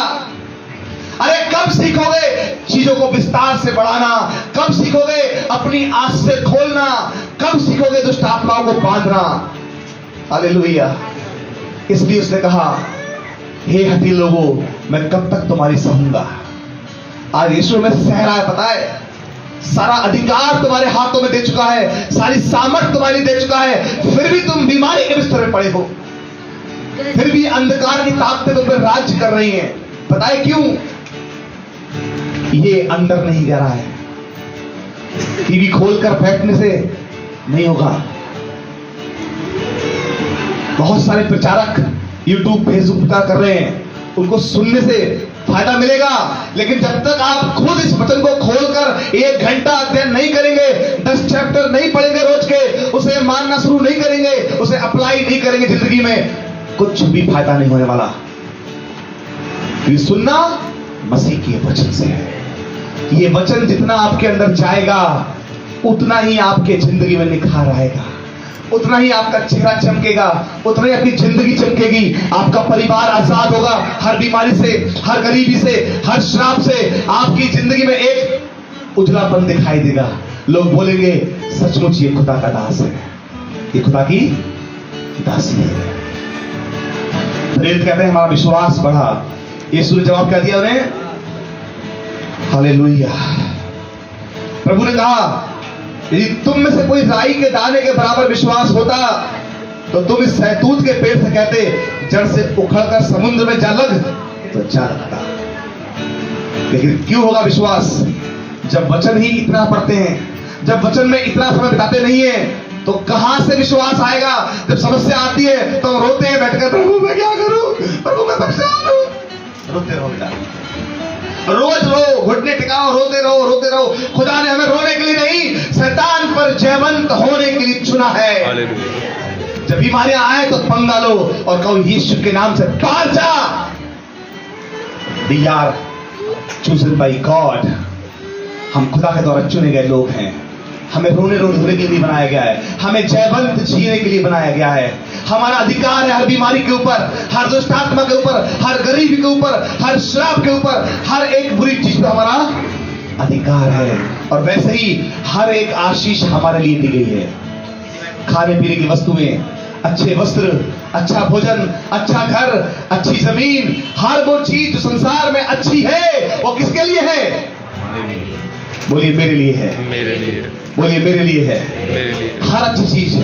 अरे कब सीखोगे चीजों को विस्तार से बढ़ाना? कब सीखोगे अपनी आंख से खोलना? कब सीखोगे दुष्ट आत्माओं को बांधना? हालेलुया। इसलिए उसने कहा, हे हठीले लोगों, मैं कब तक तुम्हारी सहूंगा। आज यीशु में सह रहा है, पता है, सारा अधिकार तुम्हारे हाथों में दे चुका है, सारी सामर्थ तुम्हारे लिए दे चुका है, फिर भी तुम बीमारी के बिस्तर में पड़े हो, फिर भी अंधकार की ताकतें तुम पर राज्य कर रही हैं। पता है क्यों? ये अंदर नहीं जा रहा है। टीवी खोलकर बैठने से नहीं होगा। बहुत सारे प्रचारक YouTube फेसबुक का कर रहे हैं, उनको सुनने से फायदा मिलेगा, लेकिन जब तक आप खुद इस वचन को खोलकर 1 घंटा अध्ययन नहीं करेंगे, 10 चैप्टर नहीं पढ़ेंगे रोज के, उसे मानना शुरू नहीं करेंगे, उसे अप्लाई नहीं करेंगे जिंदगी में, कुछ भी फायदा नहीं होने वाला। ये सुनना मसीह के वचन से है। ये वचन जितना आपके अंदर जाएगा उतना ही आपके जिंदगी में निखार आएगा, उतना ही आपका चेहरा चमकेगा, उतना ही आपकी जिंदगी चमकेगी, आपका परिवार आजाद होगा हर बीमारी से, हर गरीबी से, हर श्राप से। आपकी जिंदगी में एक उजलापन दिखाई देगा। लोग बोलेंगे सचमुच ये खुदा का दास है, ये खुदा की दासी है। प्रेरित कहते हैं हमारा विश्वास बढ़ा। यीशु ने जवाब क्या दिया उन्हें? हालेलुया। प्रभु ने कहा, यदि तुम में से कोई राई के दाने के बराबर विश्वास होता तो तुम इस सहतूत के पेड़ से कहते जड़ से उखड़कर समुद्र में जा लग, तो जा लगता। लेकिन क्यों होगा विश्वास? जब वचन ही इतना पढ़ते हैं, जब वचन में इतना समय बिताते नहीं है, तो कहां से विश्वास आएगा? जब समस्या आती है तो रोते हैं बैठकर, प्रभु मैं क्या करूं, प्रभु मैं परेशान हूं। रोते रहो बेटा, रोज रो, घुटने टिकाओ, रोते रहो, रोते रहो। खुदा ने हमें रोने के लिए नहीं, शैतान पर जयवंत होने के लिए चुना है। जब बीमारियां आए तो पंगा लो और कहो यीशु के नाम से बाहर जा। We are chosen by God. हम खुदा के द्वारा चुने गए लोग हैं। हमें रोने रोने के लिए बनाया गया है, हमें जयवंत जीने के लिए बनाया गया है। हमारा अधिकार है हर बीमारी के ऊपर, हर दुष्ट आत्मा के ऊपर, हर गरीबी के ऊपर, हर श्राप के ऊपर, हर एक बुरी चीज पर हमारा अधिकार है। और वैसे ही हर एक आशीष हमारे लिए दी गई है। खाने पीने की वस्तुएं, अच्छे वस्त्र, अच्छा भोजन, अच्छा घर, अच्छी जमीन, हर वो चीज जो संसार में अच्छी है वो किसके लिए है? बोलिए मेरे लिए है। मेरे लिए। बोलिए मेरे लिए है। मेरे लिए। हर अच्छी चीज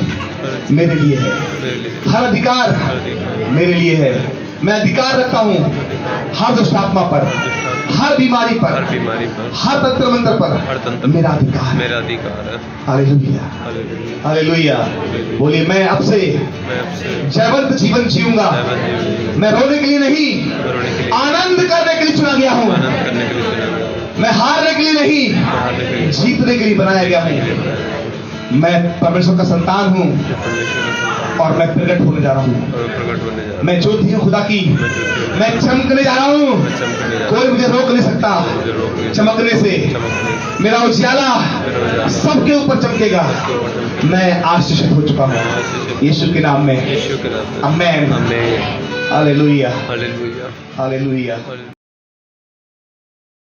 मेरे लिए है। मेरे लिए। हर अधिकार मेरे लिए है। मैं अधिकार रखता हूं हर दुष्ट आत्मा पर, हर बीमारी हर पर, बीमारी पर, हर तंत्र मंत्र हर पर तंत्र मेरा अधिकार है। मेरा अधिकार है। Hallelujah, hallelujah. हालेलुया। बोलिए मैं अब से मैं आपसे जयवंत जीवन जीऊंगा। मैं रोने के लिए नहीं, रोने के लिए, आनंद करने के लिए चुना गया हूं। आनंद करने के लिए चुना गया। मैं हारने के लिए नहीं, हारने के लिए, जीतने के लिए बनाया गया हूं। मैं परमेश्वर का संतान हूं परमेश्वर का संतान और मैं प्रकट होने जा रहा हूं। और प्रकट होने जा रहा हूं। मैं ज्योति हूं खुदा की, मैं ज्योति हूं। मैं चमकने जा रहा हूं। मैं चमकने जा रहा कोई मुझे रोक नहीं सकता हूं। मुझे रोक नहीं सकता। चमकने से। चमकने से। मेरा उजियाला मेरा उजियाला सबके ऊपर चमकेगा। सबके ऊपर चमकेगा। मैं आशीषित हो चुका हूं आशीषित। यीशु के नाम में। यीशु के नाम में। Amen. Amen. Hallelujah, hallelujah. Hallelujah. Hallelujah.